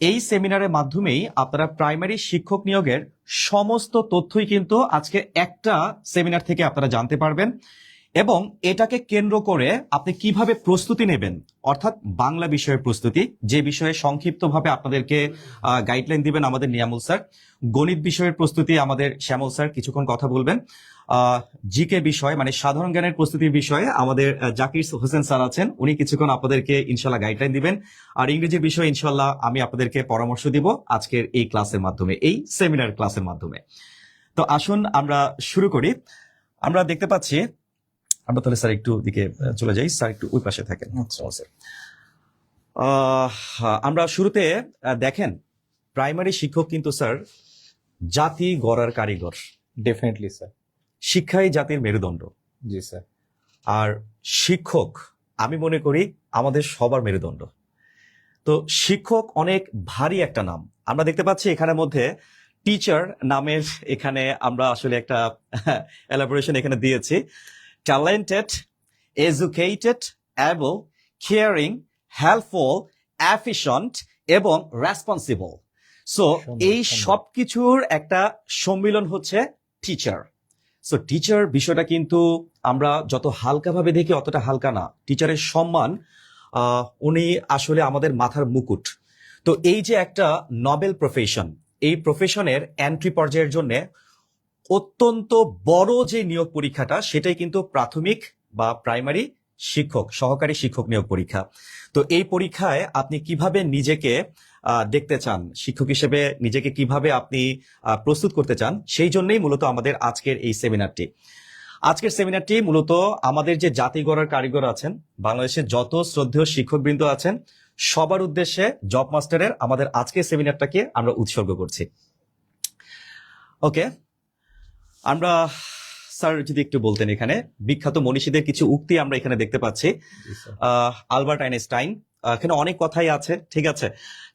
এই সেমিনারের মাধ্যমেই আপনারা প্রাইমারি শিক্ষক নিয়োগের সমস্ত তথ্যই কিন্তু আজকে একটা সেমিনার থেকে আপনারা জানতে পারবেন, এবং এটাকে কেন্দ্র করে আপনি কিভাবে প্রস্তুতি নেবেন, অর্থাৎ বাংলা বিষয়ের প্রস্তুতি, যে বিষয়ে সংক্ষিপ্তভাবে আপনাদেরকে গাইডলাইন দিবেন আমাদের নিয়ামুল স্যার। গণিত বিষয়ের প্রস্তুতি আমাদের শ্যামল স্যার কিছুক্ষণ কথা বলবেন। জিকে বিষয় মানে সাধারণ জ্ঞানের প্রস্তুতির বিষয়ে আমাদের জাকির হোসেন স্যার আছেন, উনি কিছুক্ষণ আপনাদেরকে ইনশাল্লাহ গাইডলাইন দিবেন। আর ইংরেজির বিষয়ে ইনশাল্লাহ আমি আপনাদেরকে পরামর্শ দিব আজকের এই ক্লাসের মাধ্যমে, এই সেমিনার ক্লাসের মাধ্যমে। তো আসুন আমরা শুরু করি। আমরা দেখতে পাচ্ছি, আমরা তাহলে স্যার একটু দিকে চলে যাই, স্যার একটু ওই পাশে থাকেন। স্যার আমরা শুরুতে দেখেন, প্রাইমারি শিক্ষক কিন্তু স্যার জাতি গড়ার কারিগর। Definitely sir. শিক্ষাই জাতির মেরুদণ্ড। জি স্যার। আর শিক্ষক আমি মনে করি আমাদের সবার মেরুদণ্ড। তো শিক্ষক অনেক ভারী একটা নাম। আমরা দেখতে পাচ্ছি এখানের মধ্যে টিচার নামের এখানে আমরা আসলে একটা এলাবোরেশন এখানে দিয়েছি। Talented, educated, able, caring, helpful, efficient এবং রেসপন্সিবল। সো এই সব কিছুর একটা সম্মিলন হচ্ছে টিচার। সো টিচার বিষয়টা কিন্তু আমরা যত হালকাভাবে দেখি অতটা হালকা না। টিচারের সম্মান, উনি আসলে আমাদের মাথার মুকুট। তো এই যে একটা নোবেল প্রফেশন, এই প্রফেশনের এন্ট্রি পর্যায়ের জন্য অত্যন্ত বড় যে নিয়োগ পরীক্ষাটা, সেটাই কিন্তু প্রাথমিক বা প্রাইমারি শিক্ষক, সহকারী শিক্ষক নিয়োগ পরীক্ষা। তো এই পরীক্ষায় আপনি কিভাবে নিজেকে দেখতে চান, শিক্ষক হিসেবে নিজেকে কিভাবে আপনি প্রস্তুত করতে চান, সেই জন্যই মূলত আমাদের আজকের এই সেমিনারটি। আজকের সেমিনারটি মূলত আমাদের যে জাতি গড়ার কারিগর আছেন, বাংলাদেশের যত শ্রদ্ধেয় শিক্ষকবৃন্দ আছেন, সবার উদ্দেশ্যে জব মাস্টারের আমাদের আজকের সেমিনারটাকে আমরা উৎসর্গ করছি। ওকে, আমরা স্যার যদি একটু বলতেন, এখানে বিখ্যাত মনীষীদের কিছু উক্তি আমরা এখানে দেখতে পাচ্ছি। আলবার্ট আইনস্টাইন, এখানে অনেক কথাই আছে, ঠিক আছে।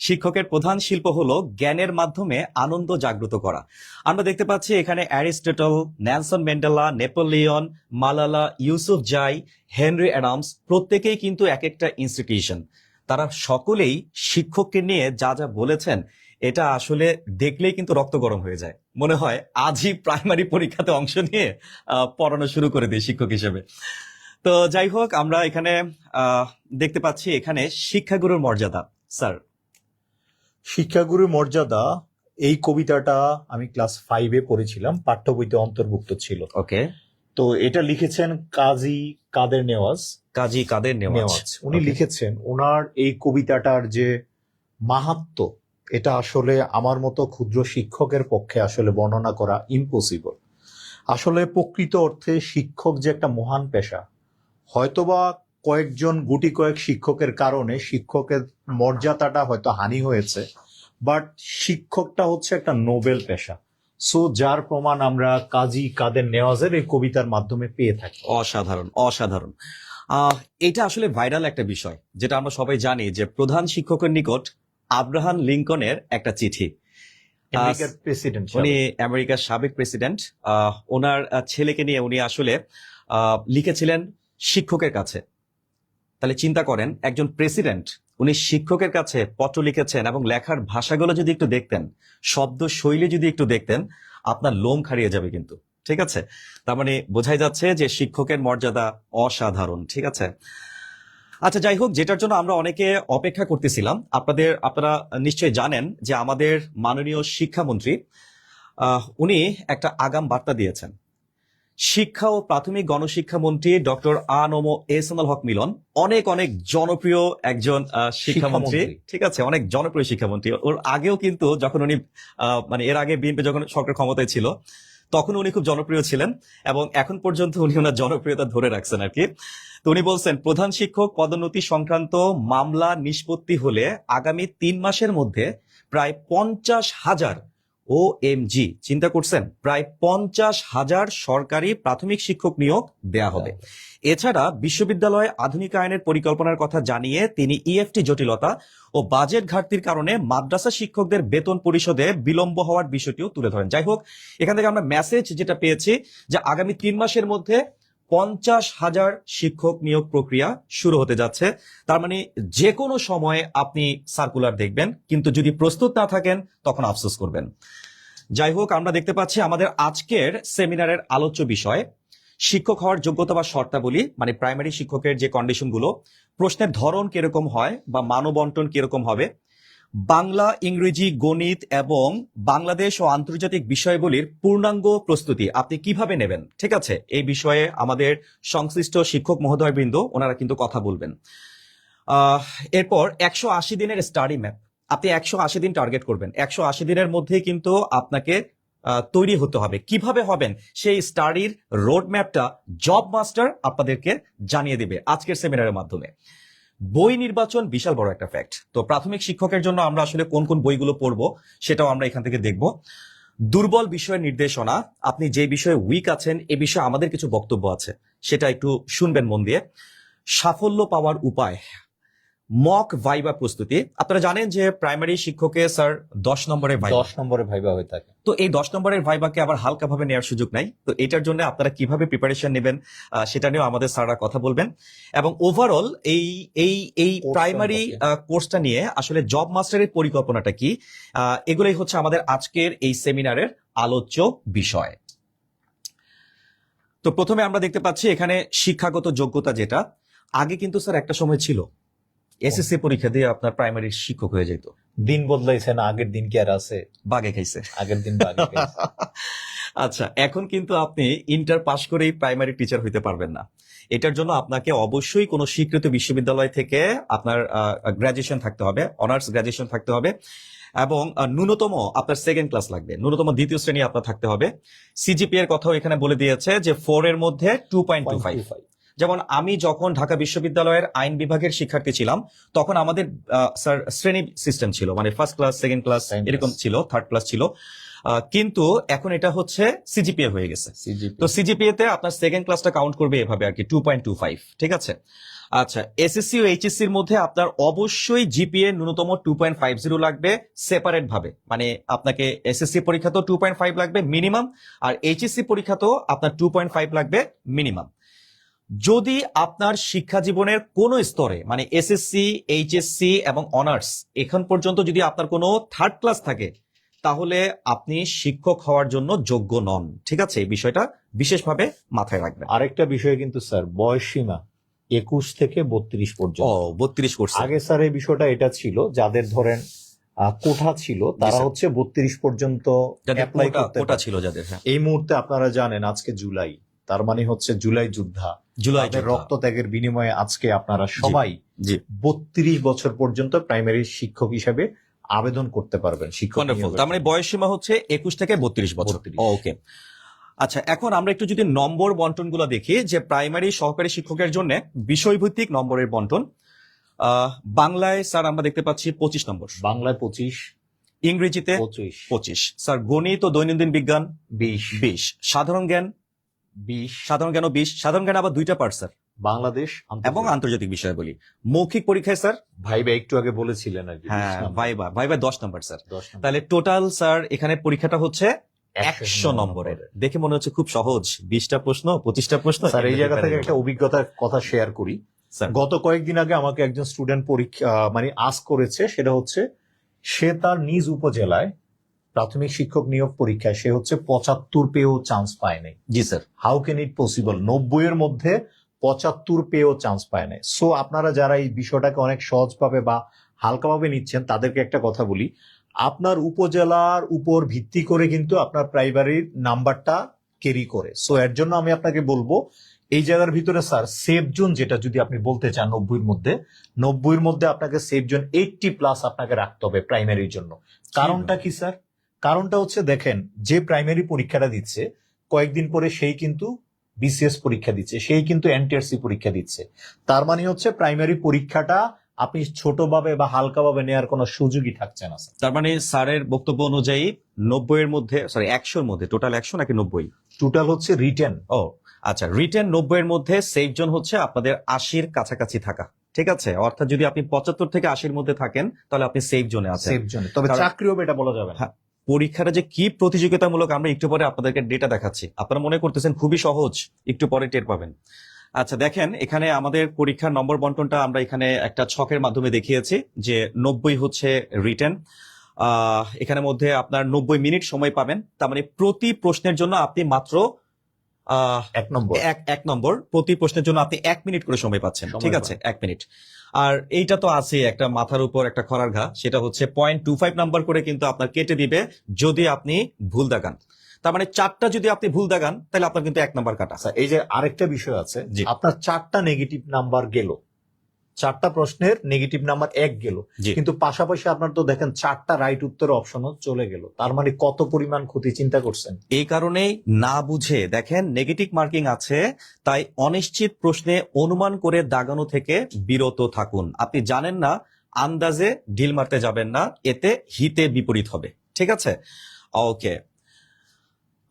শিক্ষকের প্রধান শিল্প হলো জ্ঞানের মাধ্যমে আনন্দ জাগ্রত করা। আমরা দেখতে পাচ্ছি এখানে Aristotle, Nelson Mandela, Napoleon, Malala Yousafzai, Henry Adams, প্রত্যেকেই কিন্তু এক একটা ইনস্টিটিউশন। তারা সকলেই শিক্ষককে নিয়ে যা যা বলেছেন, এটা আসলে দেখলেই কিন্তু রক্ত গরম হয়ে যায়। মনে হয় আজই প্রাইমারি পরীক্ষাতে অংশ নিয়ে পড়ানো শুরু করে দিই শিক্ষক হিসেবে। তো যাই হোক, আমরা এখানে দেখতে পাচ্ছি এখানে শিক্ষাগুরুর মর্যাদা। স্যার, শিক্ষাগুরুর মর্যাদা, এই কবিতাটা আমি ক্লাস 5-এ পড়েছিলাম, পাঠ্য বইতে অন্তর্ভুক্ত ছিল। ওকে। তো এটা লিখেছেন কাজী কাদের নেওয়াজ। কাজী কাদের নেওয়াজ উনি লিখেছেন, ওনার এই কবিতাটার যে মাহাত্ম্য, এটা আসলে আমার মতো ক্ষুদ্র শিক্ষকের পক্ষে আসলে বর্ণনা করা ইম্পসিবল। আসলে প্রকৃত অর্থে শিক্ষক যে একটা মহান পেশা, হয়তোবা কয়েকজন গুটি কয়েক শিক্ষকের কারণে শিক্ষকের মর্যাদাটা হয়তো হানি হয়েছে, বাট শিক্ষকটা হচ্ছে একটা নোবেল পেশা। সো যার প্রমাণ আমরা কাজী কাদের নেওয়াজের এই কবিতার মাধ্যমে পেয়ে থাকি। অসাধারণ, অসাধারণ। এটা আসলে ভাইরাল একটা বিষয়, যেটা আমরা সবাই জানি, যে প্রধান শিক্ষকের নিকট আব্রাহাম লিঙ্কনের একটা চিঠি। আমেরিকার প্রেসিডেন্ট, উনি আমেরিকার সাবেক প্রেসিডেন্ট, ওনার ছেলেকে নিয়ে উনি আসলে লিখেছিলেন শিক্ষকের কাছে। তাহলে চিন্তা করেন, একজন প্রেসিডেন্ট উনি শিক্ষকের কাছে পত্র লিখেছেন, এবং লেখার ভাষাগুলো যদি একটু দেখতেন, শব্দ শৈলী যদি একটু দেখতেন, আপনার লোম খাড়িয়ে যাবে কিন্তু, ঠিক আছে। তার মানে বোঝাই যাচ্ছে যে শিক্ষকের মর্যাদা অসাধারণ, ঠিক আছে। আচ্ছা, যাই হোক, যেটার জন্য আমরা অনেকে অপেক্ষা করতেছিলাম, আপনারা নিশ্চয়ই জানেন যে আমাদের মাননীয় শিক্ষামন্ত্রী উনি একটা আগাম বার্তা দিয়েছেন। শিক্ষা ও প্রাথমিক গণশিক্ষা মন্ত্রী ডক্টর আ.ন.ম এহসানুল হক মিলন অনেক অনেক জনপ্রিয় একজন শিক্ষামন্ত্রী, ঠিক আছে, অনেক জনপ্রিয় শিক্ষামন্ত্রী। ওর আগেও কিন্তু যখন উনি মানে এর আগে বিএনপি যখন সরকার ক্ষমতায় ছিল, তখন উনি খুব জনপ্রিয় ছিলেন, এবং এখন পর্যন্ত উনি ওনার জনপ্রিয়তা ধরে রাখছেন আর কি। তো উনি বলছেন, প্রধান শিক্ষক পদোন্নতি সংক্রান্ত মামলা নিষ্পত্তি হলে আগামী 3 মাসের মধ্যে প্রায় 50,000 OMG, চিন্তা করছেন, প্রায় 50,000 সরকারি প্রাথমিক শিক্ষক নিয়োগ দেয়া হবে। এছাড়া বিশ্ববিদ্যালয় আধুনিকায়নের পরিকল্পনার কথা জানিয়ে তিনি ইএফটি জটিলতা ও বাজেট ঘাটতির কারণে মাদ্রাসা শিক্ষকদের বেতন পরিশোধে বিলম্ব হওয়ার বিষয়টিও তুলে ধরেন। যাই হোক, এখান থেকে আমরা মেসেজ যেটা পেয়েছি, যে আগামী 3 মাসের মধ্যে 50,000 শিক্ষক নিয়োগ প্রক্রিয়া শুরু হতে যাচ্ছে। তার মানে যে কোনো সময়ে আপনি সার্কুলার দেখবেন, কিন্তু যদি প্রস্তুত না থাকেন তখন আফসোস করবেন। যাই হোক, আমরা দেখতে পাচ্ছি আমাদের আজকের সেমিনারের আলোচ্য বিষয় শিক্ষক হওয়ার যোগ্যতা বা শর্তাবলী, মানে প্রাইমারি শিক্ষকের যে কন্ডিশনগুলো, প্রশ্নের ধরন কিরকম হয় বা মানবন্টন কিরকম হবে, বাংলা, ইংরেজি, গণিত এবং বাংলাদেশ ও আন্তর্জাতিক বিষয়গুলির পূর্ণাঙ্গ প্রস্তুতি আপনি কিভাবে নেবেন, ঠিক আছে, এই বিষয়ে আমাদের সংশ্লিষ্ট শিক্ষক মহোদয়বৃন্দ ওনারা কিন্তু কথা বলবেন। এরপর 180 দিনের স্টাডি ম্যাপ, আপনি 180 দিন টার্গেট করবেন। 180 দিনের মধ্যে কিন্তু আপনাকে তৈরি হতে হবে। কিভাবে হবেন সেই স্টাডির রোড ম্যাপটা জব মাস্টার আপনাদেরকে জানিয়ে দিবে আজকের সেমিনারের মাধ্যমে। বই নির্বাচন বিশাল বড় একটা ফ্যাক্ট। তো প্রাথমিক শিক্ষকের জন্য আমরা আসলে কোন কোন বইগুলো পড়বো সেটাও আমরা এখান থেকে দেখব। দুর্বল বিষয়ের নির্দেশনা, আপনি যে বিষয়ে উইক আছেন এ বিষয়ে আমাদের কিছু বক্তব্য আছে, সেটা একটু শুনবেন মন দিয়ে। সাফল্য পাওয়ার উপায়, মক ভাইবা প্রস্তুতি। আপনারা জানেন যে প্রাইমারি শিক্ষকে স্যার 10 নম্বরের ভাইবা, 10 নম্বরে ভাইবা হয়ে থাকে। তো এই 10 নম্বরের ভাইবাকে আবার হালকাভাবে নেওয়ার সুযোগ নাই। তো এটার জন্য আপনারা কিভাবে প্রিপারেশন নেবেন সেটা নিয়েও আমাদের স্যাররা কথা বলবেন। এবং ওভারঅল এই এই এই প্রাইমারি কোর্সটা নিয়ে আসলে জব মাস্টারের পরিকল্পনাটা কি, এগুলোই হচ্ছে আমাদের আজকের এই সেমিনারের আলোচ্য বিষয়। তো প্রথমে আমরা দেখতে পাচ্ছি এখানে শিক্ষাগত যোগ্যতা, যেটা আগে কিন্তু স্যার একটা সময় ছিল এসএসসি পরীক্ষা দিয়ে আপনার প্রাইমারি শিক্ষক হয়ে যেত। দিন বদলাইছে না, আগের দিন কি আর আছে? বাগে খাইছে, আগের দিন বাগে খাইছে। আচ্ছা, এখন কিন্তু আপনি ইন্টার পাশ করেই প্রাইমারি টিচার হইতে পারবেন না। এটার জন্য আপনাকে অবশ্যই কোনো স্বীকৃত বিশ্ববিদ্যালয় থেকে আপনার গ্রাজুয়েশন থাকতে হবে, অনার্স গ্রাজুয়েশন থাকতে হবে, এবং ন্যূনতম আপনার সেকেন্ড ক্লাস লাগবে, ন্যূনতম দ্বিতীয় শ্রেণী আপনার থাকতে হবে। সিজিপি এর কথাও এখানে বলে দিয়েছে যে 4 এর মধ্যে 2.25। যেমন আমি যখন ঢাকা বিশ্ববিদ্যালয়ের আইন বিভাগের শিক্ষার্থী ছিলাম তখন আমাদের স্যার শ্রেণী সিস্টেম ছিল, মানে ফার্স্ট ক্লাস, সেকেন্ড ক্লাস এরকম ছিল, থার্ড ক্লাস ছিল, কিন্তু এখন এটা হচ্ছে সিজিপিএ হয়ে গেছে। তো সিজিপিএ তে আপনার সেকেন্ড ক্লাসটা কাউন্ট করবে এভাবে আর কি, 2.25, ঠিক আছে। আচ্ছা, এসএসসি ও এইচএসসি এর মধ্যে আপনার অবশ্যই জিপিএ ন্যূনতম 2.50 লাগবে সেপারেট ভাবে, মানে আপনাকে এসএসসি পরীক্ষাতেও 2.5 লাগবে মিনিমাম, আর এইচএসসি পরীক্ষাতেও আপনার 2.5 লাগবে মিনিমাম। যদি আপনার শিক্ষা জীবনের কোনো স্তরে, মানে এসএসসি, এইচএসসি এবং অনার্স এখন পর্যন্ত যদি আপনার কোনো থার্ড ক্লাস থাকে, তাহলে আপনি শিক্ষক হওয়ার জন্য যোগ্য নন, ঠিক আছে। এই বিষয়টা বিশেষভাবে মাথায় রাখবেন। আরেকটা বিষয় কিন্তু স্যার, বয়স সীমা 21 থেকে 32 পর্যন্ত। 32 করছে আগে স্যার এই বিষয়টা এটা ছিল, যাদের ধরেন কোঠা ছিল তারা হচ্ছে 32 পর্যন্ত অ্যাপ্লাই করতে কোটা ছিল যাদের। হ্যাঁ, এই মুহূর্তে আপনারা জানেন আজকে জুলাই, তার মানে হচ্ছে জুলাই যোদ্ধা, জুলাই রক্ত ত্যাগের বিনিময়ে আজকে আপনারা সবাই 32 বছর পর্যন্ত প্রাইমারি শিক্ষক হিসেবে আবেদন করতে পারবেন। শিক্ষক, তার মানে বয়স সীমা হচ্ছে 21 থেকে 32 বছর। ওকে, আচ্ছা, এখন আমরা একটু যদি নম্বর বন্টন গুলো দেখি, যে প্রাইমারি সহকারী শিক্ষকের জন্য বিষয়ভিত্তিক নম্বরের বন্টন। বাংলায় স্যার আমরা দেখতে পাচ্ছি 25 নম্বর, বাংলায় 25, ইংরেজিতে 25, স্যার গণিত ও দৈনন্দিন বিজ্ঞান 20, সাধারণ জ্ঞান 20, সাধারণ জ্ঞান 20, সাধারণ জ্ঞান আবার 2টা পার্ট স্যার, বাংলাদেশ এবং আন্তর্জাতিক বিষয় বলি। মৌখিক পরীক্ষায় স্যার ভাইবা একটু আগে বলেছিলেন আর কি, হ্যাঁ ভাইবা 10 নম্বর স্যার। তাহলে টোটাল স্যার এখানে পরীক্ষাটা হচ্ছে 100 নম্বরের। দেখে মনে হচ্ছে খুব সহজ, 20টা প্রশ্ন, 25টা প্রশ্ন। স্যার এই জায়গা থেকে একটা অভিজ্ঞতার কথা শেয়ার করি। গত কয়েকদিন আগে আমাকে একজন স্টুডেন্ট পরীক্ষা মানে আস্ক করেছে, সেটা হচ্ছে সে তার নিজ উপজেলায় প্রাথমিক শিক্ষক নিয়োগ পরীক্ষায় সে হচ্ছে 75 পেয়েও চান্স পায় নাই। জি sir, how can it possible? 90 এর মধ্যে 75 পেয়েও চান্স পায় নাই। সো আপনারা যারা এই বিষয়টাকে অনেক সহজভাবে বা হালকাভাবে নিচ্ছেন, তাদেরকে একটা কথা বলি, আপনার উপজেলার উপর ভিত্তি করে কিন্তু আপনার প্রাইমারির নাম্বারটা ক্যারি করে। সো এর জন্য আমি আপনাকে বলবো, এই জায়গার ভিতরে স্যার সেফ জোন যেটা যদি আপনি বলতে চান 90 এর মধ্যে আপনাকে সেফ জোন 80+ আপনাকে রাখতে হবে প্রাইমারির জন্য। কারণটা কি স্যার? কারণটা হচ্ছে দেখেন, যে প্রাইমারি পরীক্ষাটা দিচ্ছে কয়েকদিন পরে সেই কিন্তু বিসিএস পরীক্ষা দিচ্ছে, সেই কিন্তু এনটিআরসি পরীক্ষা দিচ্ছে। তার মানে হচ্ছে প্রাইমারি পরীক্ষাটা আপনি ছোটভাবে বা হালকাভাবে নেওয়ার কোনো সুযোগই থাকছে না। তার মানে স্যারের বক্তব্য অনুযায়ী 90 এর মধ্যে, সরি 100 এর মধ্যে, টোটাল 100 নাকি 90? টোটাল হচ্ছে রিটেন। ও আচ্ছা, রিটেন 90 এর মধ্যে, সেফ জোন হচ্ছে আপনাদের 80-র কাছাকাছি থাকা, ঠিক আছে। অর্থাৎ যদি আপনি 75 থেকে 80-র মধ্যে থাকেন তাহলে আপনি সেফ জোনে আছেন। সেফ জোনে, তবে চাকরি হবে এটা বলা যাবে না। পরীক্ষাটা যে কি প্রতিযোগিতামূলক আমরা একটু পরে আপনাদেরকে ডেটা দেখাচ্ছি। আপনারা মনে করতেছেন খুবই সহজ, একটু পরে টের পাবেন। আচ্ছা দেখেন, এখানে আমাদের পরীক্ষার নম্বর বন্টনটা আমরা এখানে একটা ছকের মাধ্যমে দেখিয়েছি যে 90 হচ্ছে রিটেন। এখানে মধ্যে আপনার 90 মিনিট সময় পাবেন। তার মানে প্রতি প্রশ্নের জন্য আপনি মাত্র 1 নম্বর প্রতি প্রশ্নের জন্য আপনি 1 মিনিট করে সময় পাচ্ছেন। সময় ঠিক আছে, 1 মিনিট। আর এইটা তো আছে একটা মাথার উপর একটা খরার ঘা, সেটা হচ্ছে 0.25 নাম্বার করে কিন্তু আপনার কেটে দিবে যদি আপনি ভুল দাগান। তার মানে 4টা যদি আপনি ভুল দাগান তাহলে আপনার কিন্তু 1 নাম্বার কাটা। আচ্ছা, এই যে আরেকটা বিষয় আছে, জি। আপনার 4টা নেগেটিভ নাম্বার গেল, 4টা প্রশ্নের নেগেটিভ নাম্বার 1 গেল, জি। কিন্তু পাশাপাশি আপনার তো দেখেন 4টা রাইট উত্তরের অপশনও চলে গেল। তার মানে কত পরিমাণ ক্ষতি চিন্তা করছেন? এই কারণেই না বুঝে দেখেন নেগেটিভ মার্কিং আছে, তাই অনিশ্চিত প্রশ্নে অনুমান করে দাগানো থেকে বিরত থাকুন। আপনি জানেন না, আন্দাজে ঢিল মারতে যাবেন না, এতে হিতে বিপরীত হবে। ঠিক আছে, ওকে।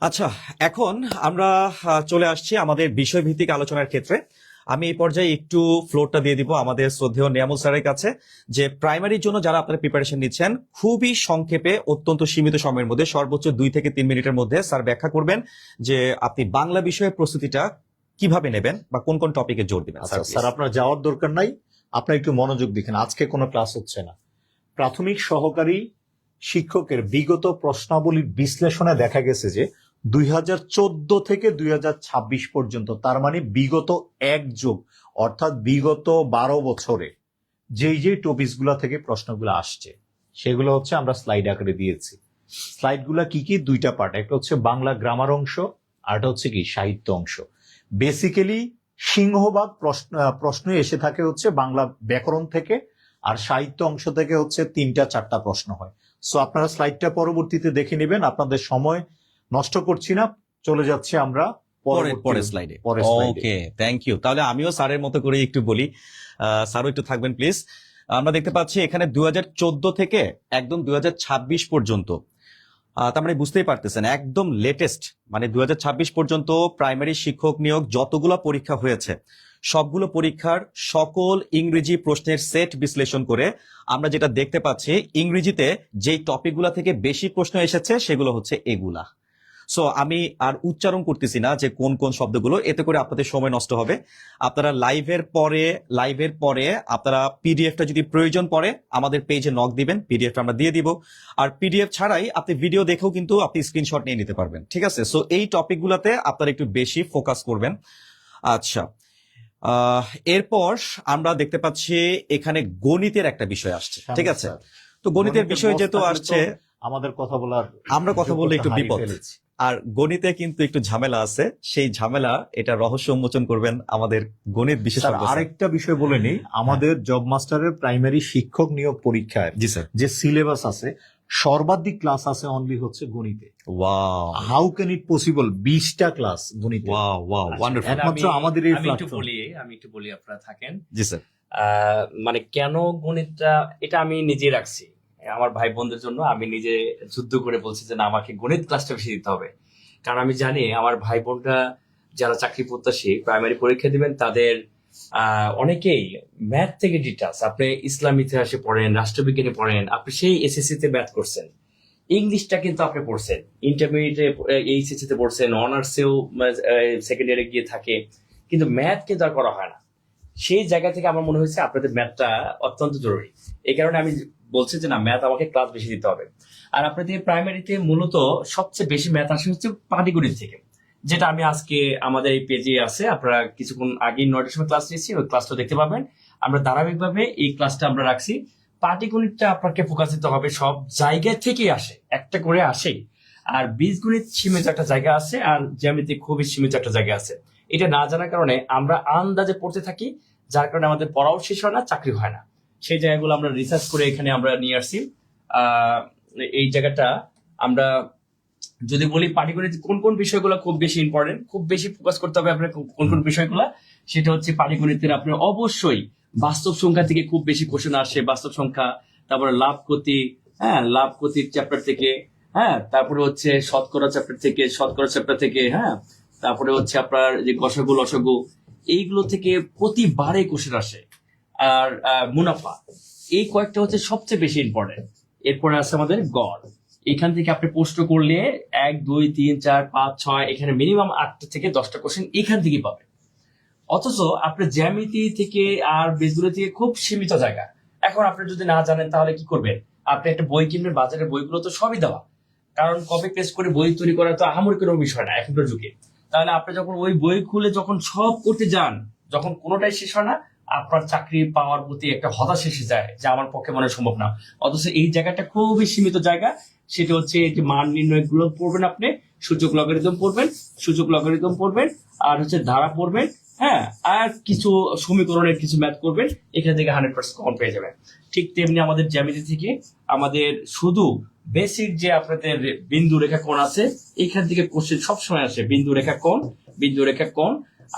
আচ্ছা, এখন আমরা চলে আসছি আমাদের বিষয়ভিত্তিক আলোচনার ক্ষেত্রে। আমি এই পর্যায়ে একটু ফ্লোরটা দিয়ে দিব আমাদের শ্রদ্ধেয় নিয়ামুল স্যারের কাছে, যে প্রাইমারির জন্য যারা আপনারা প্রিপারেশন নিচ্ছেন, খুবই সংক্ষেপে অত্যন্ত সীমিত সময়ের মধ্যে সর্বোচ্চ 2 থেকে 3 মিনিটের মধ্যে স্যার ব্যাখ্যা করবেন যে আপনি বাংলা বিষয়ের প্রস্তুতিটা কিভাবে নেবেন বা কোন কোন টপিকে জোর দিবেন। আচ্ছা স্যার, আপনার যাওয়ার দরকার নাই, আপনার একটু মনোযোগ দেখেন। আজকে কোনো ক্লাস হচ্ছে না। প্রাথমিক সহকারী শিক্ষকের বিগত প্রশ্নাবলীর বিশ্লেষণে দেখা গেছে যে 2014 থেকে 2026 পর্যন্ত, তার মানে বিগত 1 যুগ, অর্থাৎ বিগত 12 বছরে যেই টপিকসগুলো থেকে প্রশ্নগুলো আসছে সেগুলো হচ্ছে আমরা স্লাইড আকারে দিয়েছি। স্লাইডগুলো কি কি? 2টা পার্ট, একটা হচ্ছে বাংলা গ্রামার অংশ, আর একটা হচ্ছে কি সাহিত্য অংশ। বেসিক্যালি সিংহভাগ প্রশ্ন এসে থাকে হচ্ছে বাংলা ব্যাকরণ থেকে, আর সাহিত্য অংশ থেকে হচ্ছে 3টা-4টা প্রশ্ন হয়। সো আপনারা স্লাইডটা পরবর্তীতে দেখে নেবেন, আপনাদের সময় নষ্ট করছি না, চলে যাচ্ছে আমরা পরের স্লাইডে। পরের স্লাইডে। ওকে, থ্যাংক ইউ। তাহলে আমিও স্যারের মতো করে একটু বলি, স্যারও একটু থাকবেন প্লিজ। আমরা দেখতে পাচ্ছি এখানে 2014 থেকে একদম 2026 পর্যন্ত, তার মানে বুঝতেই পারতেছেন একদম লেটেস্ট, মানে 2026 পর্যন্ত প্রাইমারি শিক্ষক নিয়োগ যতগুলো পরীক্ষা হয়েছে সবগুলো পরীক্ষার সকল ইংরেজি প্রশ্নের সেট বিশ্লেষণ করে আমরা যেটা দেখতে পাচ্ছি, ইংরেজিতে যেই টপিকগুলো থেকে বেশি প্রশ্ন এসেছে সেগুলো হচ্ছে এগুলা। সো আমি আর উচ্চারণ করতেছি না যে কোন কোন শব্দগুলো, এতে করে আপনাদের সময় নষ্ট হবে। আপনারা লাইভের পরে আপনারা পিডিএফটা যদি প্রয়োজন পড়ে আমাদের পেজে নক দিবেন, পিডিএফটা আমরা দিয়ে দিব। আর পিডিএফ ছাড়াই আপনি ভিডিও দেখেও কিন্তু আপনি স্ক্রিনশট নিয়ে নিতে পারবেন। ঠিক আছে, সো এই টপিকগুলোতে আপনারা একটু বেশি ফোকাস করবেন। আচ্ছা, এরপর আমরা দেখতে পাচ্ছি এখানে গণিতের একটা বিষয় আসছে। ঠিক আছে, তো গণিতের বিষয় যেহেতু আসছে, আমাদের কথা বলার, আমরা কথা বললে একটু বিপদ। আর গণিতে কিন্তু একটু ঝামেলা আছে, সেই ঝামেলা এটা রহস্য উন্মোচন করবেন আমাদের গণিত বিশেষজ্ঞ। আরেকটা বিষয় বলে নেই, আমাদের জব মাস্টারের প্রাইমারি শিক্ষক নিয়োগ পরীক্ষায় জি স্যার, যে সিলেবাস আছে, সর্বাধিক ক্লাস আছে অনলি হচ্ছে গণিতে। Wow, how can it possible? 20টা ক্লাস গণিতে। Wow wow, wonderful. একমাত্র আমাদের এই আমি প্ল্যাটফর্ম। একটু বলি আপনারা থাকেন। জি স্যার। মানে কেন গণিতটা, এটা আমি নিজে রাখছি আমার ভাই বোনদের জন্য। আমি নিজে যুদ্ধ করে বলছি যে না, আমাকে গণিত ক্লাসটা বেশি দিতে হবে, কারণ আমি জানি আমার ভাই বোনরা যারা চাকরি প্রত্যাশী প্রাইমারি পরীক্ষা দিবেন তাদের অনেকেই ম্যাথ থেকে ডিটাচ। আপনি ইসলাম ইতিহাসে পড়েন, রাষ্ট্রবিজ্ঞানে পড়েন, আপনি সেই এসএসসি তে ম্যাথ করছেন, ইংলিশটা কিন্তু আপনি পড়ছেন, ইন্টারমিডিয়েটে এইচএসসি তে পড়ছেন, অনার্সেও সেকেন্ড ইয়ারে গিয়ে থাকে, কিন্তু ম্যাথ কিন্তু আর করা হয় না। সেই জায়গা থেকে আমার মনে হয়েছে আপনাদের ম্যাথটা অত্যন্ত জরুরি। এই কারণে আমি বলছি যে না, ম্যাথ আমাকে ক্লাস বেশি দিতে হবে। আর আপনাদের প্রাইমারিতে মূলত সবচেয়ে বেশি ম্যাথ আসে হচ্ছে পাটিগণিত থেকে, যেটা আমি আজকে আমাদের এই পেজে আছে, আপনারা কিছুক্ষণ আগে 9টার সময় ক্লাস নিয়েছি, ওই ক্লাসটা দেখতে পাবেন। আমরা ধারাবাহিকভাবে এই ক্লাসটা আমরা রাখছি। পাটিগণিতটা আপনাকে ফোকাস দিতে হবে, সব জায়গা থেকেই আসে, একটা করে আসেই। আর বীজগণিত সীমিত একটা জায়গা আছে, আর জ্যামিতি খুবই সীমিত একটা জায়গা আছে। এটা না জানার কারণে আমরা আন্দাজে পড়তে থাকি, যার কারণে আমাদের পড়াও শেষ হয় না, চাকরি হয় না। সেই জায়গাগুলো আমরা রিসার্চ করে এখানে আমরা নিয়ে আসছি। এই জায়গাটা আমরা যদি বলি পাটিগণিত কোন কোন বিষয়গুলো খুব বেশি ইম্পর্টেন্ট, খুব বেশি ফোকাস করতে হবে আপনার কোন কোন বিষয়গুলো, সেটা হচ্ছে পাটিগণিতের আপনার অবশ্যই বাস্তব সংখ্যা থেকে খুব বেশি কোশ্চেন আসে। বাস্তব সংখ্যা, তারপরে লাভ ক্ষতি, লাভ ক্ষতির চ্যাপ্টার থেকে, তারপরে হচ্ছে শতকরা চ্যাপ্টার থেকে, তারপরে হচ্ছে আপনার যে গসাগু লসাগু, এইগুলো থেকে প্রতিবারে কোশ্চেন আসে। আর মুনাফা, এই কয়েকটা হচ্ছে সবচেয়ে বেশি ইম্পর্টেন্ট। এরপরে আছে আমাদের গড়, এখান থেকে আপনি প্রশ্ন করলে 1 2 3 4 5 6 এখানে মিনিমাম 8টা থেকে 10টা কোশ্চেন এখান থেকেই পাবেন। অথচ আপনার জ্যামিতি থেকে আর বেসগুলো থেকে খুব সীমিত জায়গা। এখন আপনি যদি না জানেন তাহলে কি করবেন? আপনি একটা বই কিনবেন, বাজারের বইগুলো তো সবই দেওয়া, কারণ কপি পেস্ট করে বই তৈরি করা তো আহামরি কোনো বিষয় না এখনকার যুগে। তাহলে আপনি যখন ওই বই খুলে যখন সব করতে যান, যখন কোনোটাই শেষ হয় না, আপনার চাকরি পাওয়ার প্রতি একটা হতাশা এসে যায় যে আমার পক্ষে মনে হয় সম্ভব না। অথচ এই জায়গাটা খুবই সীমিত জায়গা, সেটা হচ্ছে এই যে মান নির্ণয় গুলো পড়বেন, আপনি সূচক লগারিদম পড়বেন, আর হচ্ছে ধারা পড়বেন, হ্যাঁ, আর কিছু সমীকরণের কিছু ম্যাথ করবেন, এখান থেকে 100% কমন পেয়ে যাবেন। ঠিক তেমনি আমাদের জ্যামিতি থেকে আমাদের শুধু বেসিক যে আপনাদের বিন্দু রেখা কোণ আছে, এখান থেকে কোশ্চেন সবসময় আসে। বিন্দু রেখা কোণ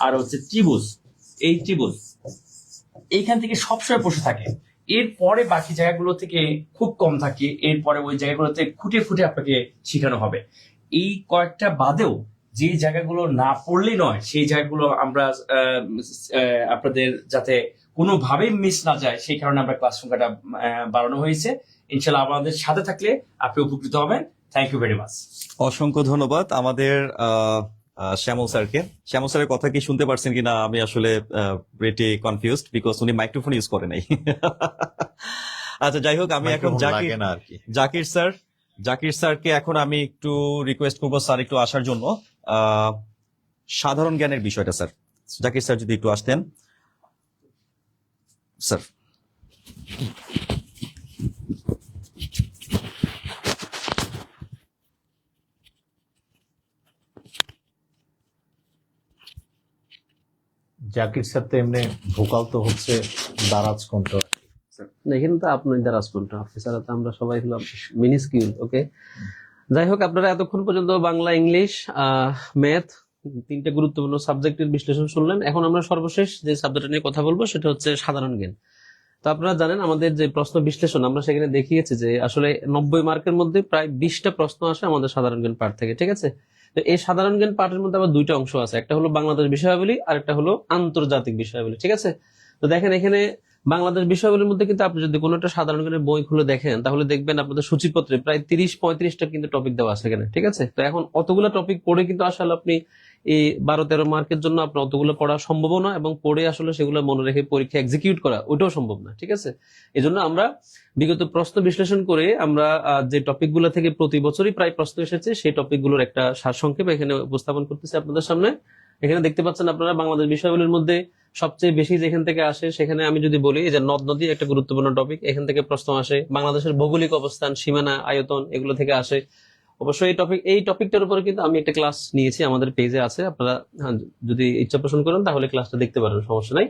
আর হচ্ছে ত্রিভুজ, এই ত্রিভুজ এইখান থেকে সবসময় প্রশ্ন থাকে। এরপরে বাকি জায়গাগুলো থেকে খুব কম থাকে, এরপরে ওই জায়গাগুলোতে খুঁটে খুঁটে আপনাকে শেখানো হবে। এই কয়েকটা বাদেও যে জায়গাগুলো না পড়লেই নয়, সেই জায়গাগুলো আমরা আপনাদের যাতে কোনোভাবেই মিস না যায় সেই কারণে আমরা ক্লাস সংখ্যাটা বাড়ানো হয়েছে। ইনশাল্লাহ আমাদের সাথে থাকলে আপনি উপকৃত হবেন। Thank you very much. অসংখ্য ধন্যবাদ আমাদের শ্যামল স্যারকে। শ্যামল স্যারের কথা কি শুনতে পারছেন কিনা আমি আসলে প্রিটি কনফিউজড, বিকজ উনি মাইক্রোফোন ইউজ করে নাই। আচ্ছা, যাই হোক, আমি এখন লাগে না আর কি। জাকির স্যারকে এখন আমি একটু রিকোয়েস্ট করবো স্যার একটু আসার জন্য। সাধারণ জ্ঞানের বিষয়টা স্যার, জাকির স্যার যদি একটু আসতেন স্যার। জাকির স্যার তো এমনি ভোকাল তো হচ্ছে দারাজ কণ্ঠ। এখানে তো আপনার দ্বারা কোনটা অফিসার, আমরা সবাই হলাম মিনিস্কিউল। ওকে, যাই হোক, আপনারা এতক্ষণ পর্যন্ত বাংলা, ইংলিশ, ম্যাথ, তিনটে গুরুত্বপূর্ণ সাবজেক্টের বিশ্লেষণ শুনলেন। এখন আমরা সর্বশেষ যে সাবজেক্ট নিয়ে কথা বলবো সেটা হচ্ছে সাধারণ জ্ঞান। তো আপনারা জানেন আমাদের যে প্রশ্ন বিশ্লেষণ আমরা সেখানে দেখিয়েছি যে আসলে 90 মার্কের মধ্যে প্রায় 20টা প্রশ্ন আসে আমাদের সাধারণ জ্ঞান পাঠ থেকে, ঠিক আছে? তো এই সাধারণ জ্ঞান পাঠের মধ্যে আবার দুইটা অংশ আছে, একটা হলো বাংলাদেশ বিষয়াবলী আর একটা হলো আন্তর্জাতিক বিষয়াবলী, ঠিক আছে? তো দেখেন এখানে বাংলাদেশ বিষয়াবলীর মধ্যে কিন্তু আপনি যদি কোনো একটা সাধারণ জ্ঞানের বই খুলে দেখেন তাহলে দেখবেন আপনাদের সূচিপত্রে প্রায় 30-35টা কিন্তু টপিক দেওয়া আছে এখানে, ঠিক আছে? তো এখন অতগুলো টপিক পড়ে কিন্তু আসলে আপনি এই 12-13 মার্কের জন্য আপনার অতগুলো পড়া সম্ভব না, এবং পড়ে আসলে সেগুলো মনে রেখে পরীক্ষা এক্সিকিউট করা ওইটাও সম্ভব না, ঠিক আছে? এই জন্য আমরা বিগত প্রশ্ন বিশ্লেষণ করে আমরা যে টপিকগুলো থেকে প্রতি বছরই প্রায় প্রশ্ন এসেছে সেই টপিকগুলোর একটা সারসংক্ষেপ এখানে উপস্থাপন করতেছি আপনাদের সামনে। এখানে দেখতে পাচ্ছেন আপনারা বাংলাদেশ বিষয়াবলীর মধ্যে সবচেয়ে বেশি যেখান থেকে আসে, সেখানে আমি যদি বলি যে নদ নদী একটা গুরুত্বপূর্ণ টপিক, এখান থেকে প্রশ্ন আসে। বাংলাদেশের ভৌগোলিক অবস্থান, সীমানা, আয়তন, এগুলো থেকে আসে। অবশ্যই এই টপিকটার উপরে কিন্তু আমি একটা ক্লাস নিয়েছি, আমাদের পেজে আছে, আপনারা যদি ইচ্ছা পোষণ করেন তাহলে ক্লাসটা দেখতে পারেন, সমস্যা নাই।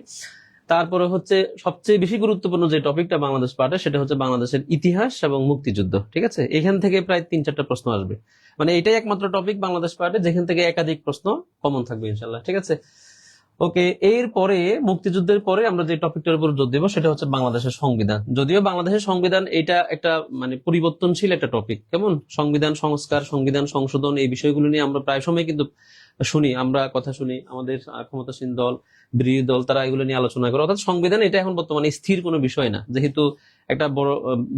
তারপরে হচ্ছে সবচেয়ে বেশি গুরুত্বপূর্ণ যে টপিকটা বাংলাদেশ পাঠে সেটা হচ্ছে বাংলাদেশের ইতিহাস এবং মুক্তিযুদ্ধ, ঠিক আছে? এখান থেকে প্রায় 3-4টা প্রশ্ন আসবে, মানে এটাই একমাত্র টপিক বাংলাদেশ পাঠে যেখান থেকে একাধিক প্রশ্ন কমন থাকবে ইনশাল্লাহ, ঠিক আছে? ওকে, এর পরে মুক্তিযুদ্ধের পরে আমরা যে টপিকটার উপর জোর দেবো সেটা হচ্ছে বাংলাদেশের সংবিধান। যদিও বাংলাদেশের সংবিধান এটা একটা মানে পরিবর্তনশীল একটা টপিক, কেমন সংবিধান সংস্কার, সংবিধান সংশোধন, এই বিষয়গুলো নিয়ে আমরা প্রায় সময় কিন্তু কথা শুনি, আমাদের ক্ষমতাসীন দল, বিরোধী দল, তারা এগুলো নিয়ে আলোচনা করে। অর্থাৎ সংবিধান এটা এখন বর্তমানে স্থির কোনো বিষয় না, যেহেতু একটা বড়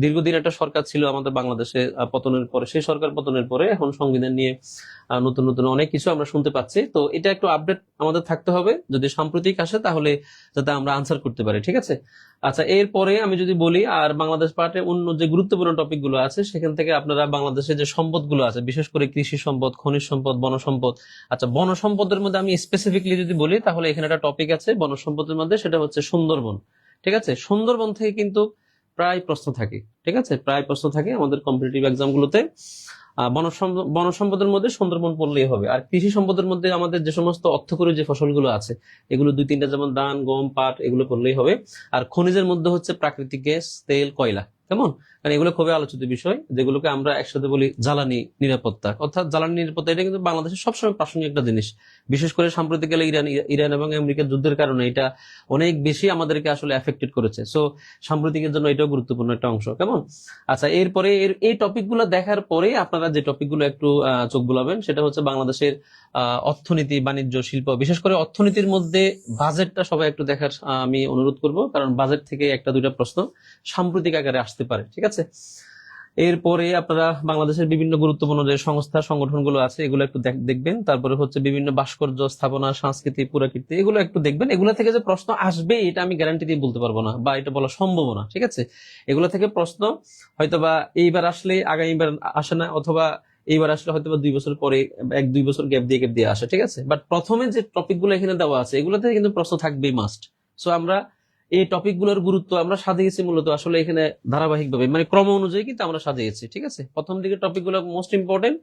দীর্ঘদিন একটা সরকার ছিল আমাদের বাংলাদেশে পতনের পরে, সেই সরকার পতনের পরে এখন সংবিধান নিয়ে নতুন নতুন অনেক কিছু আমরা শুনতে পাচ্ছি। তো এটা একটু আপডেট আমাদের থাকতে হবে, যদি সাম্প্রতিক আসে তাহলে যাতে আমরা আনসার করতে পারি, ঠিক আছে? আচ্ছা, এরপরে আমি যদি বলি আর বাংলাদেশ পাঠে অন্য যে গুরুত্বপূর্ণ টপিক গুলো আছে সেখান থেকে আপনারা বাংলাদেশের যে সম্পদ গুলো আছে, বিশেষ করে কৃষি সম্পদ, খনিজ সম্পদ, বনসম্পদ। আচ্ছা, বনসম্পদের মধ্যে আমি স্পেসিফিকলি যদি বলি তাহলে এখানে একটা টপিক আছে বনসম্পদের মধ্যে, সেটা হচ্ছে সুন্দরবন, ঠিক আছে? সুন্দরবন থেকে কিন্তু প্রায় প্রশ্ন থাকে, ঠিক আছে? প্রায় প্রশ্ন থাকে আমাদের কম্পিটিটিভ এক্সাম গুলোতে। বনসম্পদের মধ্যে সুন্দরবন পড়লেই হবে। আর কৃষি সম্পদের মধ্যে আমাদের যে সমস্ত অর্থকরী যে ফসলগুলো আছে এগুলো 2-3টা, যেমন ধান, গম, পাট, এগুলো পড়লেই হবে। আর খনিজের মধ্যে হচ্ছে প্রাকৃতিক গ্যাস, তেল, কয়লা, কেমন? কারণ এগুলো খুবই আলোচিত বিষয়, যেগুলোকে আমরা একসাথে বলি জ্বালানি নিরাপত্তা। অর্থাৎ জ্বালানি নিরাপত্তা এটা কিন্তু বাংলাদেশের সবসময় প্রাসঙ্গিক একটা জিনিস, বিশেষ করে সাম্প্রতিককালে ইরান এবং আমেরিকার যুদ্ধের কারণে এটা অনেক বেশি আমাদেরকে আসলে এফেক্টেড করেছে। সো সাম্প্রতিকের জন্য এটাও গুরুত্বপূর্ণ একটা অংশ, কেমন? আচ্ছা, এরপরে এই টপিকগুলো দেখার পরে আপনারা যে টপিকগুলো একটু চোখ বুলাবেন সেটা হচ্ছে বাংলাদেশের অর্থনীতি, বাণিজ্য, শিল্প, বিশেষ করে অর্থনীতির মধ্যে বাজেটটা সবাই একটু দেখার আমি অনুরোধ করব, কারণ বাজেট থেকে 1-2টা প্রশ্ন সাম্প্রতিক আকারে আসতে পারে, ঠিক আছে? এরপরে আপনারা বাংলাদেশের বিভিন্ন গুরুত্বপূর্ণ যে সংস্থা সংগঠনগুলো আছে এগুলো একটু দেখবেন। তারপরে হচ্ছে বিভিন্ন ভাস্কর্য, স্থাপনা, সংস্কৃতি, পুরাকীর্তি, এগুলো একটু দেখবেন। এগুলো থেকে যে প্রশ্ন আসবে এটা আমি গ্যারান্টি দিয়ে বলতে পারবো না, বা এটা বলা সম্ভব না, ঠিক আছে? এগুলো থেকে প্রশ্ন হয়তোবা এইবার আসলে আগামীবার আসে না, অথবা এইবার আসলে হয়তোবা 2 বছর পরে 1-2 বছর গ্যাপ দিয়ে আসে, ঠিক আছে? বাট প্রথমে যে টপিক গুলো এখানে দেওয়া আছে এগুলো থেকে কিন্তু প্রশ্ন থাকবেই, মাস্ট। সো আমরা এই টপিক গুলোর গুরুত্ব আমরা সাজিয়েছি মূলত আসলে এখানে ধারাবাহিক ভাবে, মানে ক্রম অনুযায়ী কিন্তু আমরা সাজিয়েছি, ঠিক আছে? প্রথম দিকে টপিক গুলো মোস্ট ইম্পর্টেন্ট,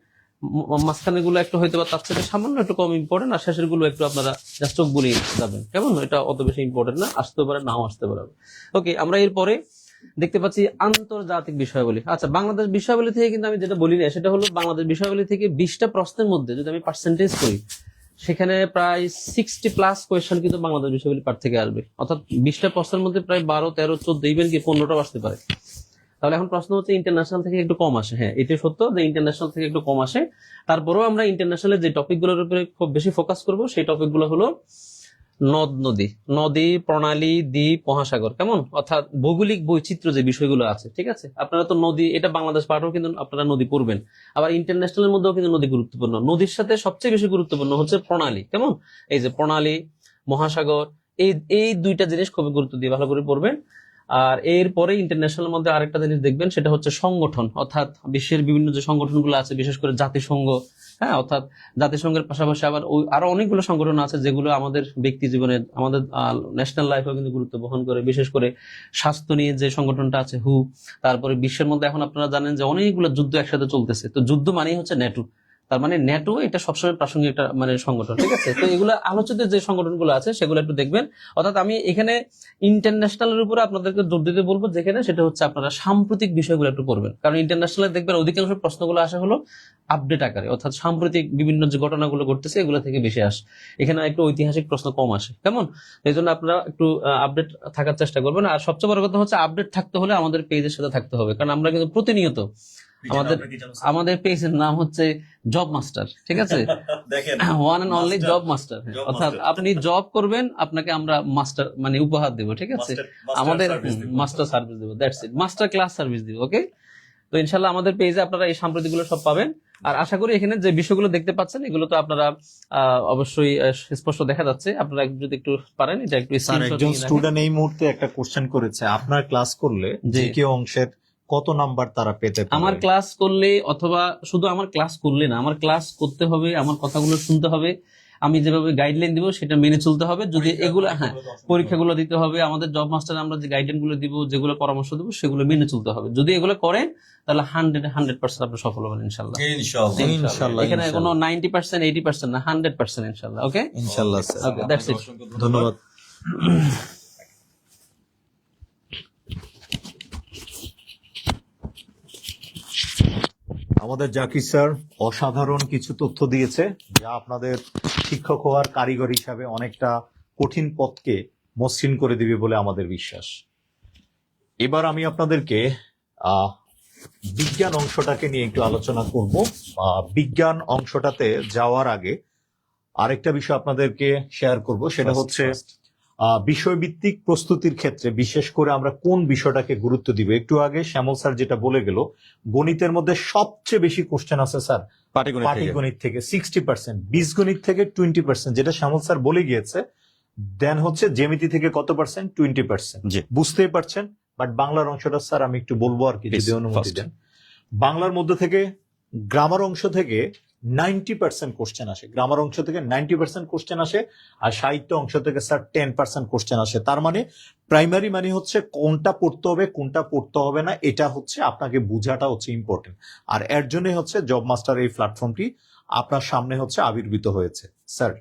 মাঝখানে গুলো একটু হয়তো বা তার থেকে সামান্য একটু কম ইম্পর্টেন্ট, আর শেষের গুলো একটু আপনারা জাস্ট চোখ বুলিয়ে যাবেন, কেমন? এটা অত বেশি ইম্পর্টেন্ট না, আসতে পারে নাও আসতে পারে। ওকে, আমরা এরপরে দেখতে পাচ্ছি আন্তর্জাতিক বিষয়াবলী। আচ্ছা, বাংলাদেশ বিষয়াবলী থেকে কিন্তু আমি যেটা বলি না সেটা হলো বাংলাদেশ বিষয়াবলী থেকে 20টা প্রশ্নের মধ্যে যদি আমি পার্সেন্টেজ করি সেখানে প্রায় 60+ কোয়েশ্চেন কিন্তু বাংলাদেশ বিষয়াবলী পাঠ থেকে আসবে, অর্থাৎ 20টা প্রশ্নের মধ্যে প্রায় 12, 13, 14, ইভেন কি 15টাও আসতে পারে। তাহলে এখন প্রশ্ন হচ্ছে ইন্টারন্যাশনাল থেকে একটু কম আসে। হ্যাঁ, এটা সত্য যে ইন্টারন্যাশনাল থেকে একটু কম আসে। তারপরেও আমরা ইন্টারন্যাশনালের যে টপিকগুলোর উপরে খুব বেশি ফোকাস করব সেই টপিকগুলো হলো নদ নদী, নদী, প্রণালী, দ্বীপ, মহাসাগর, কেমন? অর্থাৎ ভৌগোলিক বৈচিত্র্য যে বিষয়গুলো আছে, ঠিক আছে? আপনারা তো নদী, এটা বাংলাদেশ পাঠও কিন্তু আপনারা নদী পড়বেন, আবার ইন্টারন্যাশনালের মধ্যেও কিন্তু নদী গুরুত্বপূর্ণ। নদীর সাথে সবচেয়ে বেশি গুরুত্বপূর্ণ হচ্ছে প্রণালী, কেমন? এই যে প্রণালী, মহাসাগর, এই 2টা জিনিস খুবই গুরুত্ব দিয়ে ভালো করে পড়বেন। আর এরপরে ইন্টারন্যাশনাল মধ্যে আরেকটা জিনিস দেখবেন, সেটা হচ্ছে সংগঠন, অর্থাৎ বিশ্বের বিভিন্ন যে সংগঠনগুলো আছে, বিশেষ করে জাতিসংঘ, হ্যাঁ, অর্থাৎ জাতিসংঘের পাশাপাশি আবার আরো অনেকগুলো সংগঠন আছে যেগুলো আমাদের ব্যক্তি জীবনে, আমাদের ন্যাশনাল লাইফেও কিন্তু গুরুত্ব বহন করে। বিশেষ করে স্বাস্থ্য নিয়ে যে সংগঠনটা আছে হু, তারপরে বিশ্বের মধ্যে এখন আপনারা জানেন যে অনেকগুলো যুদ্ধ একসাথে চলতেছে, তো যুদ্ধ মানেই হচ্ছে ন্যাটো, তার মানে ন্যাটো এটা সবসময় প্রাসঙ্গিক একটা মানে সংগঠন, ঠিক আছে? তো এগুলো আলোচিত যে সংগঠনগুলো আছে সেগুলো একটু দেখবেন। অর্থাৎ আমি এখানে ইন্টারন্যাশনালের উপরে আপনাদেরকে জোর দিতে বলবো, যেখানে সেটা হচ্ছে আপনারা সাম্প্রতিক বিষয়গুলো একটু পড়বেন, কারণ ইন্টারন্যাশনালে দেখবেন অধিকাংশ প্রশ্নগুলো আসা হলো আপডেট আকারে, অর্থাৎ সাম্প্রতিক বিভিন্ন যে ঘটনাগুলো ঘটতেছে এগুলো থেকে বেশি আসে। এখানে একটু ঐতিহাসিক প্রশ্ন কম আসে, কেমন? এই জন্য আপনারা একটু আপডেট থাকার চেষ্টা করবেন। আর সবচেয়ে বড় কথা হচ্ছে আপডেট থাকতে হলে আমাদের পেজের সাথে থাকতে হবে, কারণ আমরা কিন্তু প্রতিনিয়ত আমাদের পেজের নাম হচ্ছে জব মাস্টার, ঠিক আছে? দেখেন, one and only job master. অর্থাৎ আপনি জব করবেন, আপনাকে আমরা মাস্টার মানে উপহার দেব, ঠিক আছে? আমাদের মাস্টার সার্ভিস দেবো, that's it, master class service দিব। ওকে, তো ইনশাল্লাহ আমাদের পেজে আপনারা এই সাম্প্রতিকগুলো সব পাবেন। আর আশা করি এখানে যে বিষয়গুলো দেখতে পাচ্ছেন এগুলো তো আপনারা অবশ্যই স্পষ্ট দেখা যাচ্ছে। আপনারা যদি একটু পারেন এটা একটু স্যার, একজন স্টুডেন্ট এই মুহূর্তে একটা কোশ্চেন করেছে, আপনার ক্লাস করলে যে কেউ অংশের কত নাম্বার তারা পেতে পারে? আমার ক্লাস করলে, অথবা শুধু আমার ক্লাস করলে না, আমার ক্লাস করতে হবে, আমার কথাগুলো শুনতে হবে, আমি যেভাবে গাইডলাইন দিব সেটা মেনে চলতে হবে। যদি এগুলো, হ্যাঁ, পরীক্ষাগুলো দিতে হবে, আমাদের জব মাস্টার আমরা যে গাইডলাইন গুলো দিব, যেগুলো পরামর্শ দেবো সেগুলো মেনে চলতে হবে। যদি এগুলো করেন তাহলে 100% আপনি সফল হবেন ইনশাল্লাহ। ইনশাআল্লাহ। এখানে কোনো 90%, 80% না, 100% ইনশাল্লাহ। ওকে, ইনশাআল্লাহ স্যার। Okay, that's it. ধন্যবাদ। আমাদের জাকির স্যার অসাধারণ কিছু তথ্য দিয়েছে, যা আপনাদের শিক্ষক হওয়ার কারিগর হিসাবে অনেকটা কঠিন পথকে মসৃণ করে দিবে বলে আমাদের বিশ্বাস। এবার আমি আপনাদেরকে বিজ্ঞান অংশটাকে নিয়ে একটু আলোচনা করব। বিজ্ঞান অংশটাতে যাওয়ার আগে আরেকটা বিষয় আপনাদেরকে শেয়ার করব, সেটা হচ্ছে বিষয়ভিত্তিক প্রস্তুতির ক্ষেত্রে বিশেষ করে আমরা কোন বিষয়টাকে গুরুত্ব দিব। একটু আগে শ্যামল স্যার যেটা বলে গেল, গণিতের মধ্যে সবচেয়ে বেশি কোশ্চেন আছে স্যার পাটিগণিত থেকে 60%, বীজগণিত থেকে 20%, যেটা শ্যামল স্যার বলে গিয়েছে। দেন হচ্ছে জ্যামিতি থেকে কত পার্সেন্ট? 20%। বুঝতেই পারছেন। বাট বাংলার অংশটা স্যার আমি একটু বলবো আর কি, যদি অনুমতি দেন। বাংলার মধ্যে থেকে গ্রামার অংশ থেকে 90% কোশ্চেন আসে, গ্রামার অংশ থেকে 90% কোশ্চেন আসে, আর সাহিত্য অংশ থেকে স্যার 10% কোশ্চেন আসে। তার মানে প্রাইমারি মানে হচ্ছে কোনটা পড়তে হবে কোনটা পড়তে হবে না, এটা হচ্ছে আপনাকে বোঝাটা হচ্ছে ইম্পর্টেন্ট। আর এর জন্য হচ্ছে জব মাস্টার এই প্ল্যাটফর্মটি আপনার সামনে হচ্ছে আবির্ভূত হয়েছে। স্যার,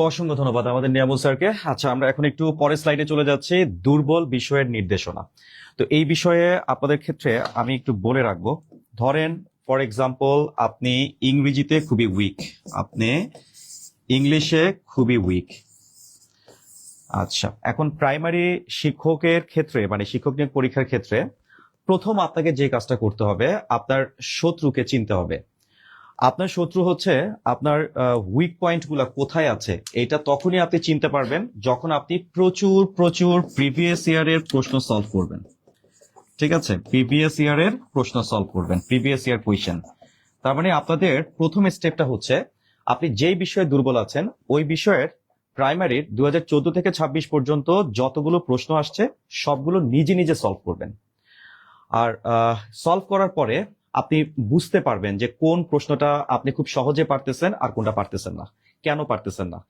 অসংখ্য ধন্যবাদ আমাদের নিয়ামুল স্যারকে। আচ্ছা, আমরা এখন একটু পরের স্লাইডে চলে যাচ্ছি, দুর্বল বিষয়ের নির্দেশনা। তো এই বিষয়ে আপনাদের ক্ষেত্রে আমি একটু বলে রাখবো, ধরেন ফর এক্সাম্পল আপনি ইংরেজিতে খুবই উইক, আপনি ইংলিশে খুবই উইক। আচ্ছা, এখন প্রাইমারি শিক্ষকের ক্ষেত্রে মানে শিক্ষক নিয়োগ পরীক্ষার ক্ষেত্রে প্রথম আপনাকে যে কাজটা করতে হবে, আপনার শত্রুকে চিনতে হবে। আপনার শত্রু হচ্ছে আপনার উইক পয়েন্ট গুলা কোথায় আছে, এটা তখনই আপনি চিনতে পারবেন যখন আপনি প্রচুর প্রচুর প্রিভিয়াস ইয়ারের প্রশ্ন সলভ করবেন। ঠিক আছে, প্রিভিয়াস ইয়ার এর প্রশ্ন সলভ করবেন, প্রিভিয়াস ইয়ার কোয়েশ্চেন। তার মানে আপনাদের প্রথম স্টেপটা হচ্ছে আপনি যেই বিষয়ে দুর্বল আছেন ওই বিষয়ের প্রাইমারির 2014 থেকে 26 পর্যন্ত যতগুলো প্রশ্ন আসছে সবগুলো নিজে নিজে সলভ করবেন। আর সলভ করার পরে আপনি বুঝতে পারবেন যে কোন প্রশ্নটা আপনি খুব সহজে পারতেছেন আর কোনটা পারতেছেন না, কেন পারতেছেন না।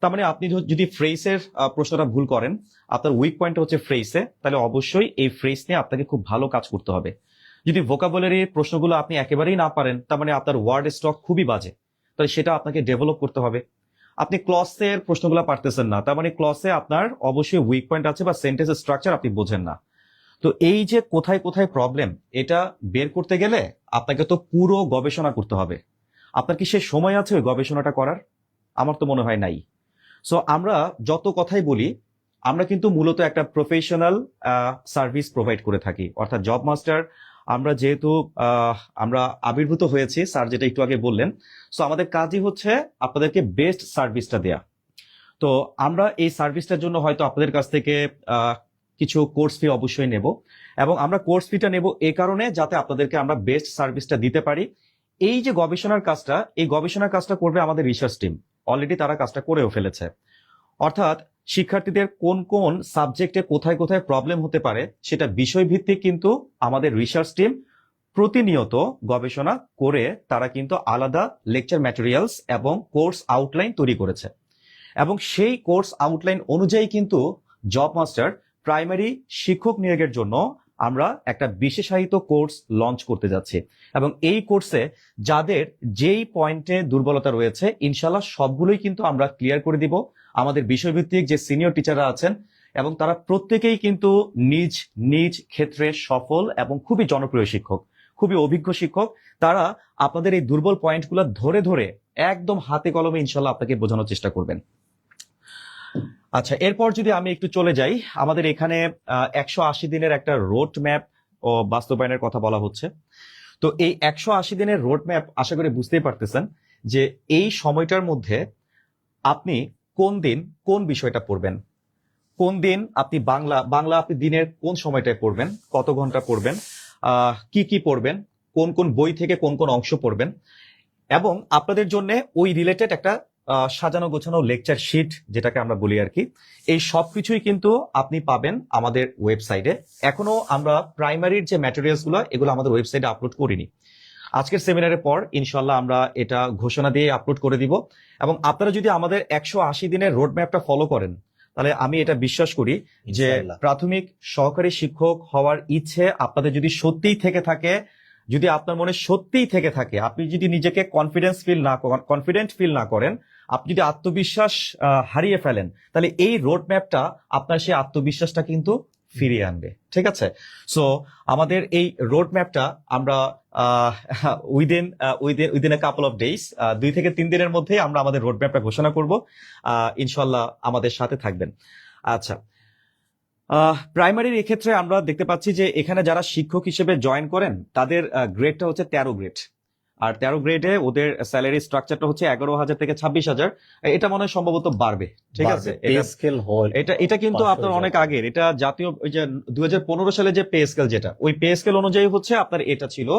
তার মানে আপনি যদি ফ্রেজের প্রশ্নটা ভুল করেন, আপনার উইক পয়েন্ট হচ্ছে ফ্রেজে, তাহলে অবশ্যই এই ফ্রেজ নিয়ে আপনাকে খুব ভালো কাজ করতে হবে। যদি ভোকাবুলারি প্রশ্নগুলো আপনি একেবারেই না পারেন, তার মানে আপনার ওয়ার্ড স্টক খুবই বাজে, তাহলে সেটা আপনাকে ডেভেলপ করতে হবে। আপনি ক্লসের প্রশ্নগুলো পারতেছেন না, তার মানে ক্লসে আপনার অবশ্যই উইক পয়েন্ট আছে বা সেন্টেন্স স্ট্রাকচার আপনি বোঝেন না। তো এই যে কোথায় কোথায় প্রবলেম, এটা বের করতে গেলে আপনাকে তো পুরো গবেষণা করতে হবে। আপনার কি সে সময় আছে ওই গবেষণাটা করার? আমার তো মনে হয় নাই। সো আমরা যত কথাই বলি, আমরা কিন্তু মূলত একটা প্রফেশনাল সার্ভিস প্রোভাইড করে থাকি, অর্থাৎ জব মাস্টার। আমরা যেহেতু আমরা আবির্ভূত হয়েছি, স্যার যেটা একটু আগে বললেন, সো আমাদের কাজই হচ্ছে আপনাদেরকে বেস্ট সার্ভিসটা দেয়া। তো আমরা এই সার্ভিসটার জন্য হয়তো আপনাদের কাছ থেকে কিছু কোর্স ফি অবশ্যই নেব, এবং আমরা কোর্স ফিটা নেব এই কারণে যাতে আপনাদেরকে আমরা বেস্ট সার্ভিসটা দিতে পারি। এই যে গবেষণার কাজটা, এই গবেষণার কাজটা করবে আমাদের রিসার্চ টিম, অলরেডি তারা কাজটা করেও ফেলেছে। অর্থাৎ শিক্ষার্থীদের কোন কোন সাবজেক্টে কোথায় কোথায় প্রবলেম হতে পারে সেটা বিষয়ভিত্তিক কিন্তু আমাদের রিসার্চ টিম প্রতিনিয়ত গবেষণা করে তারা কিন্তু আলাদা লেকচার ম্যাটেরিয়ালস এবং কোর্স আউটলাইন তৈরি করেছে, এবং সেই কোর্স আউটলাইন অনুযায়ী কিন্তু জব মাস্টার প্রাইমারি শিক্ষক নিয়োগের জন্য আমরা একটা বিশেষায়িত কোর্স লঞ্চ করতে যাচ্ছি। এবং এই কোর্সে যাদের যেই পয়েন্টে দুর্বলতা রয়েছে ইনশাল্লাহ সবগুলোই কিন্তু আমরা ক্লিয়ার করে দিব। আমাদের বিষয়ভিত্তিক যে সিনিয়র টিচাররা আছেন এবং তারা প্রত্যেকেই কিন্তু নিজ নিজ ক্ষেত্রে সফল এবং খুবই জনপ্রিয় শিক্ষক, খুবই অভিজ্ঞ শিক্ষক। তারা আপনাদের এই দুর্বল পয়েন্টগুলো ধরে ধরে একদম হাতে কলমে ইনশাল্লাহ আপনাকে বোঝানোর চেষ্টা করবেন। আচ্ছা, এরপর যদি আমি একটু চলে যাই, আমাদের এখানে 180 দিনের একটা রোড ম্যাপ ও বাস্তবায়নের কথা বলা হচ্ছে। তো এই 180 দিনের রোড ম্যাপ আশা করি বুঝতেই পারতেছেন যে এই সময়টার মধ্যে আপনি কোন দিন কোন বিষয়টা পড়বেন, কোন দিন আপনি বাংলা আপনি দিনের কোন সময়টায় পড়বেন, কত ঘন্টা পড়বেন, কি কি পড়বেন, কোন কোন বই থেকে কোন কোন অংশ পড়বেন, এবং আপনাদের জন্য ওই রিলেটেড একটা সাজানো গোছানো লেকচার শিট যেটাকে আমরা বলি আর কি, এই সবকিছুই কিন্তু আপনি পাবেন আমাদের ওয়েবসাইটে। এখনো আমরা প্রাইমারির যে ম্যাটেরিয়ালস গুলো এগুলো আমাদের ওয়েবসাইটে আপলোড করিনি। আজকের সেমিনারের পর ইনশাল্লাহ আমরা এটা ঘোষণা দিয়ে আপলোড করে দিব। এবং আপনারা যদি আমাদের 180 দিনের রোড ম্যাপটা ফলো করেন, তাহলে আমি এটা বিশ্বাস করি যে ইনশাআল্লাহ। প্রাথমিক সহকারী শিক্ষক হওয়ার ইচ্ছে আপনাদের যদি সত্যিই থেকে থাকে, যদি আপনার মনে সত্যিই থেকে থাকে, আপনি যদি নিজেকে কনফিডেন্ট ফিল না করেন, আপনি যদি আত্মবিশ্বাস হারিয়ে ফেলেন, তাহলে এই রোড ম্যাপটা আপনার সেই আত্মবিশ্বাসটা কিন্তু ফিরিয়ে আনবে। ঠিক আছে, সো আমাদের এই রোড ম্যাপটা আমরা within a couple of days, 2 থেকে 3 দিনের মধ্যে আমরা আমাদের রোড ম্যাপটা ঘোষণা করব। ইনশাল্লাহ আমাদের সাথে থাকবেন। আচ্ছা, প্রাইমারির এক্ষেত্রে আমরা দেখতে পাচ্ছি যে এখানে যারা শিক্ষক হিসেবে জয়েন করেন তাদের গ্রেডটা হচ্ছে 13 গ্রেড, আর 13 গ্রেডে ওদের স্যালারি স্ট্রাকচারটা হচ্ছে 11,000 থেকে 26,000। এটা মনে হয় সম্ভবত বাড়বে। ঠিক আছে, এটা কিন্তু আপনার অনেক আগের, এটা জাতীয় ওই যে 2015 সালে যে পে স্কেল, যেটা ওই পে স্কেল অনুযায়ী হচ্ছে আপনার এটা ছিল,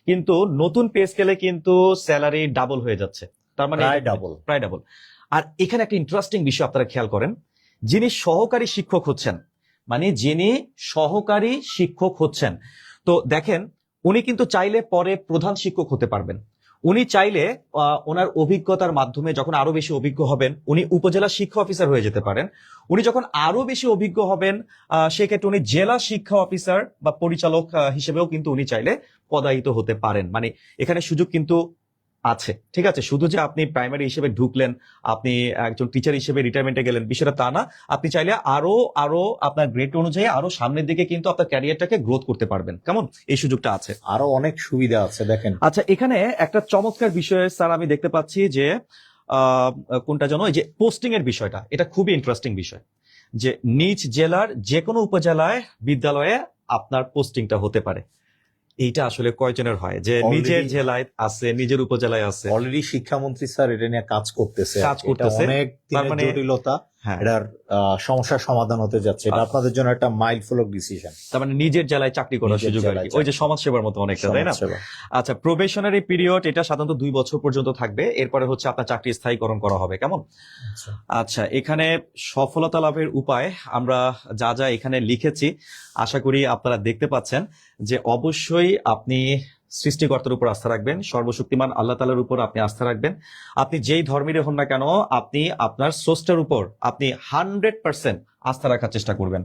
কিন্তু নতুন পে স্কেলে কিন্তু স্যালারি ডাবল হয়ে যাচ্ছে, তার মানে প্রায় ডাবল। আর এখানে একটা ইন্টারেস্টিং বিষয় আপনারা খেয়াল করেন, যিনি সহকারী শিক্ষক হচ্ছেন, তো দেখেন উনি কিন্তু চাইলে পরে প্রধান শিক্ষক হতে পারবেন। উনি চাইলে ওনার অভিজ্ঞতার মাধ্যমে যখন আরো বেশি অভিজ্ঞ হবেন উনি উপজেলা শিক্ষা অফিসার হয়ে যেতে পারেন। উনি যখন আরো বেশি অভিজ্ঞ হবেন সেক্ষেত্রে উনি জেলা শিক্ষা অফিসার বা পরিচালক হিসেবেও কিন্তু উনি চাইলে পদায়িত হতে পারেন। মানে এখানে সুযোগ কিন্তু আছে। ঠিক আছে, শুধু যে আপনি প্রাইমারি হিসেবে ঢুকলেন, আপনি একজন টিচার হিসেবে রিটায়ারমেন্টে গেলেন, বিষয়টা তা না। আপনি চাইলে আরো আপনার গ্রেড অনুযায়ী আরো সামনের দিকে কিন্তু আপনার ক্যারিয়ারটাকে গ্রোথ করতে পারবেন। কেমন, এই সুযোগটা আছে, আরো অনেক সুবিধা আছে দেখেন। আচ্ছা, এখানে একটা চমৎকার বিষয় স্যার আমি দেখতে পাচ্ছি যে কোনটা জানো, এই যে পোস্টিং এর বিষয়টা, এটা খুবই ইন্টারেস্টিং বিষয়, যে নিজ জেলার যে কোনো উপজেলায় বিদ্যালয়ে আপনার পোস্টিংটা হতে পারে। এইটা আসলে কয়জনের হয় যে নিজের জেলায় আছে, নিজের উপজেলায় আছে? অলরেডি শিক্ষামন্ত্রী স্যার এটা নিয়ে কাজ করতেছে। অনেক জটিলতা হ্যাঁ, এটার সমস্যার সমাধান হতে যাচ্ছে, এটা আপনাদের জন্য একটা মাইলফলক ডিসিশন। তার মানে নিজের জেলায় চাকরি করার নিজের সুযোগ আর জেলায় কি, ওই যে চাকরি। সমাজসেবার মতো অনেকটা, তাই না? আচ্ছা, প্রবেশনারি পিরিয়ড এটা সাধারণত 2 বছর পর্যন্ত থাকবে, এরপরে হচ্ছে আপনার চাকরি স্থায়ীকরণ করা হবে, কেমন? আচ্ছা, এখানে সফলতা লাভের উপায় আমরা যা যা এখানে লিখেছি আশা করি আপনারা দেখতে পাচ্ছেন যে অবশ্যই আপনি সৃষ্টিকর্তার উপর আস্থা রাখবেন, সর্বশক্তিমান আল্লাহ তাআলার উপর আপনি আস্থা রাখবেন। আপনি যেই ধর্মেরই হন না কেন, আপনি আপনার স্রষ্টার উপর আপনি 100% আস্থা রাখার চেষ্টা করবেন।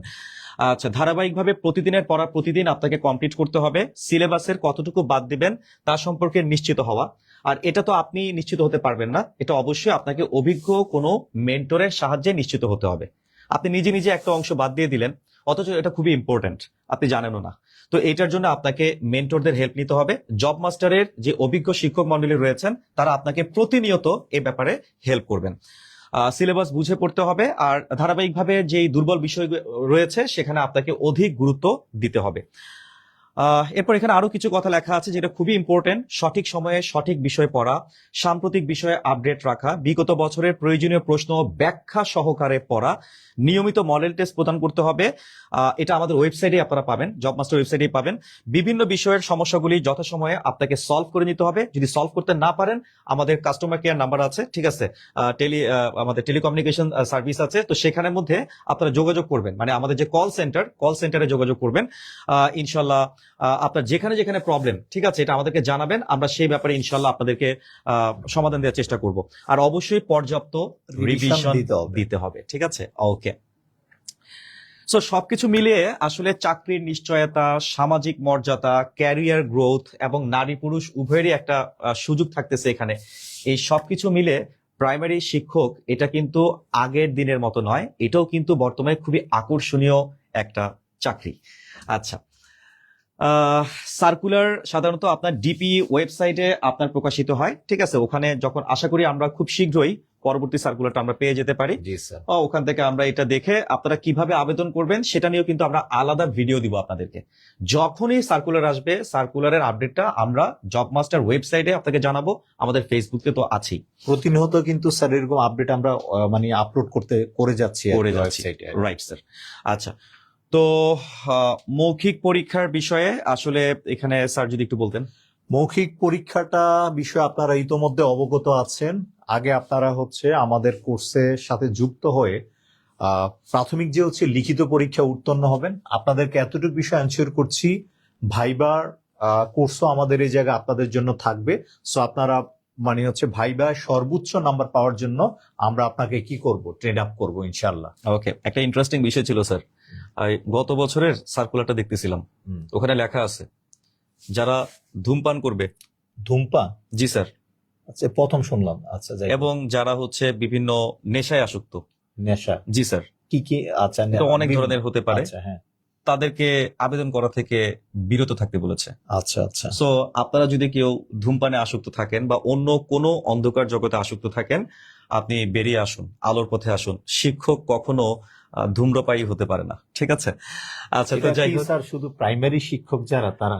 আচ্ছা, ধারাবাহিকভাবে প্রতিদিনের পড়া প্রতিদিন আপনাকে কমপ্লিট করতে হবে। সিলেবাসের কতটুকু বাদ দিবেন তা সম্পর্কে নিশ্চিত হওয়া, আর এটা তো আপনি নিশ্চিত হতে পারবেন না, এটা অবশ্যই আপনাকে অভিজ্ঞ কোনো মেন্টরের সাহায্যে নিশ্চিত হতে হবে। আপনি নিজে নিজে একটা অংশ বাদ দিয়ে দিলেন, অথচ এটা খুবই ইম্পর্টেন্ট, আপনি জানেনও না। তো এটার জন্য আপনাকে মেন্টরদের হেল্প নিতে হবে। জব মাস্টারের যে অভিজ্ঞ শিক্ষক মন্ডলী রয়েছেন তারা আপনাকে প্রতিনিয়ত এ ব্যাপারে হেল্প করবেন। সিলেবাস বুঝে পড়তে হবে, আর ধারাবাহিকভাবে যেই দুর্বল বিষয় রয়েছে সেখানে আপনাকে অধিক গুরুত্ব দিতে হবে। এরপর এখানে আরো কিছু কথা লেখা আছে যেটা খুবই ইম্পর্টেন্ট। সঠিক সময়ে সঠিক বিষয় পড়া, সাম্প্রতিক বিষয়ে আপডেট রাখা, বিগত বছরের প্রয়োজনীয় প্রশ্ন ব্যাখ্যা সহকারে পড়া, নিয়মিত মডেল টেস্ট প্রদান করতে হবে। এটা আমাদের ওয়েবসাইটে আপনারা পাবেন, জব মাস্টার ওয়েবসাইটেই পাবেন। বিভিন্ন বিষয়ের সমস্যাগুলি যথাসময়ে আপনাকে সলভ করে নিতে হবে। যদি সলভ করতে না পারেন, আমাদের কাস্টমার কেয়ার নাম্বার আছে, ঠিক আছে, আমাদের টেলিকমিউনিকেশন সার্ভিস আছে, তো সেখানের মধ্যে আপনারা যোগাযোগ করবেন, মানে আমাদের যে কল সেন্টারে যোগাযোগ করবেন। ইনশাল্লাহ আপনার যেখানে যেখানে প্রবলেম, ঠিক আছে, এটা আমাদেরকে জানাবেন, আমরা সেই ব্যাপারে ইনশাল্লাহ আপনাদেরকে সমাধান দেওয়ার চেষ্টা করব। আর অবশ্যই পর্যাপ্ত রিভিশন দিতে হবে, ঠিক আছে? ওকে, সো সবকিছু মিলিয়ে আসলে চাকরির নিশ্চয়তা, সামাজিক মর্যাদা, ক্যারিয়ার গ্রোথ এবং নারী পুরুষ উভয়েরই একটা সুযোগ থাকতেছে এখানে। এই সবকিছু মিলে প্রাইমারি শিক্ষক এটা কিন্তু আগের দিনের মতো নয়, এটাও কিন্তু বর্তমানে খুবই আকর্ষণীয় একটা চাকরি। আচ্ছা, সার্কুলার সাধারণত আপনার ডিপি ওয়েবসাইটে আপনার প্রকাশিত হয়, ঠিক আছে? ওখানে যখন আশা করি আমরা খুব শীঘ্রই পরবর্তী সার্কুলারটা আমরা পেয়ে যেতে পারি। জি স্যার। ওখান থেকে আমরা এটা দেখে আপনারা কিভাবে আবেদন করবেন সেটা নিয়েও কিন্তু আমরা আলাদা ভিডিও দিব আপনাদেরকে। যখনই সার্কুলার আসবে, সার্কুলারের আপডেটটা আমরা জব মাস্টার ওয়েবসাইটে আপনাকে জানাবো, আমাদের ফেসবুকে তো আছেই। প্রতিনিয়ত কিন্তু স্যার এরকম আপডেট আমরা মানে আপলোড করে যাচ্ছি ওয়েবসাইটে। Right sir. আচ্ছা, তো মৌখিক পরীক্ষার বিষয়ে আসলে এখানে স্যার যদি একটু বলতেন। মৌখিক পরীক্ষাটা বিষয়ে আপনারা ইতোমধ্যে অবগত আছেন। আগে আপনারা হচ্ছে আমাদের কোর্সের সাথে যুক্ত হয়ে প্রাথমিক যে হচ্ছে লিখিত পরীক্ষা উত্তীর্ণ হবেন। আপনাদেরকে এতটুকু বিষয় এনশিওর করছি, ভাইবার কোর্সও আমাদের এই জায়গায় আপনাদের জন্য থাকবে। সো আপনারা মানে হচ্ছে ভাইবার সর্বোচ্চ নাম্বার পাওয়ার জন্য আমরা আপনাকে কি করব, ট্রেন আপ করবো ইনশাল্লাহ। ওকে, একটা ইন্টারেস্টিং বিষয় ছিল স্যার, গত বছরের সার্কুলারটা দেখতেছিলাম, ওখানে লেখা আছে যারা ধূমপান করবে। ধূমপান? জি স্যার। আচ্ছা, প্রথম শুনলাম। আচ্ছা, এবং যারা হচ্ছে বিভিন্ন নেশায় আসক্ত। নেশা? জি স্যার। কি কি? আচ্ছা, অনেক ধরনের হতে পারে। আচ্ছা, হ্যাঁ, তাদেরকে আবেদন করা থেকে বিরত থাকতে বলেছে। আচ্ছা আচ্ছা। সো আপনারা যদি কেউ ধূমপানে আসক্ত থাকেন বা অন্য কোনো অন্ধকার জগতে আসক্ত থাকেন, আপনি বেরিয়ে আসুন, আলোর পথে আসুন। শিক্ষক কখনো ধূম্রপায়ী হতে পারে না, ঠিক আছে? আচ্ছা, তো যাই হোক, স্যার শুধু প্রাইমারি শিক্ষক যারা তারা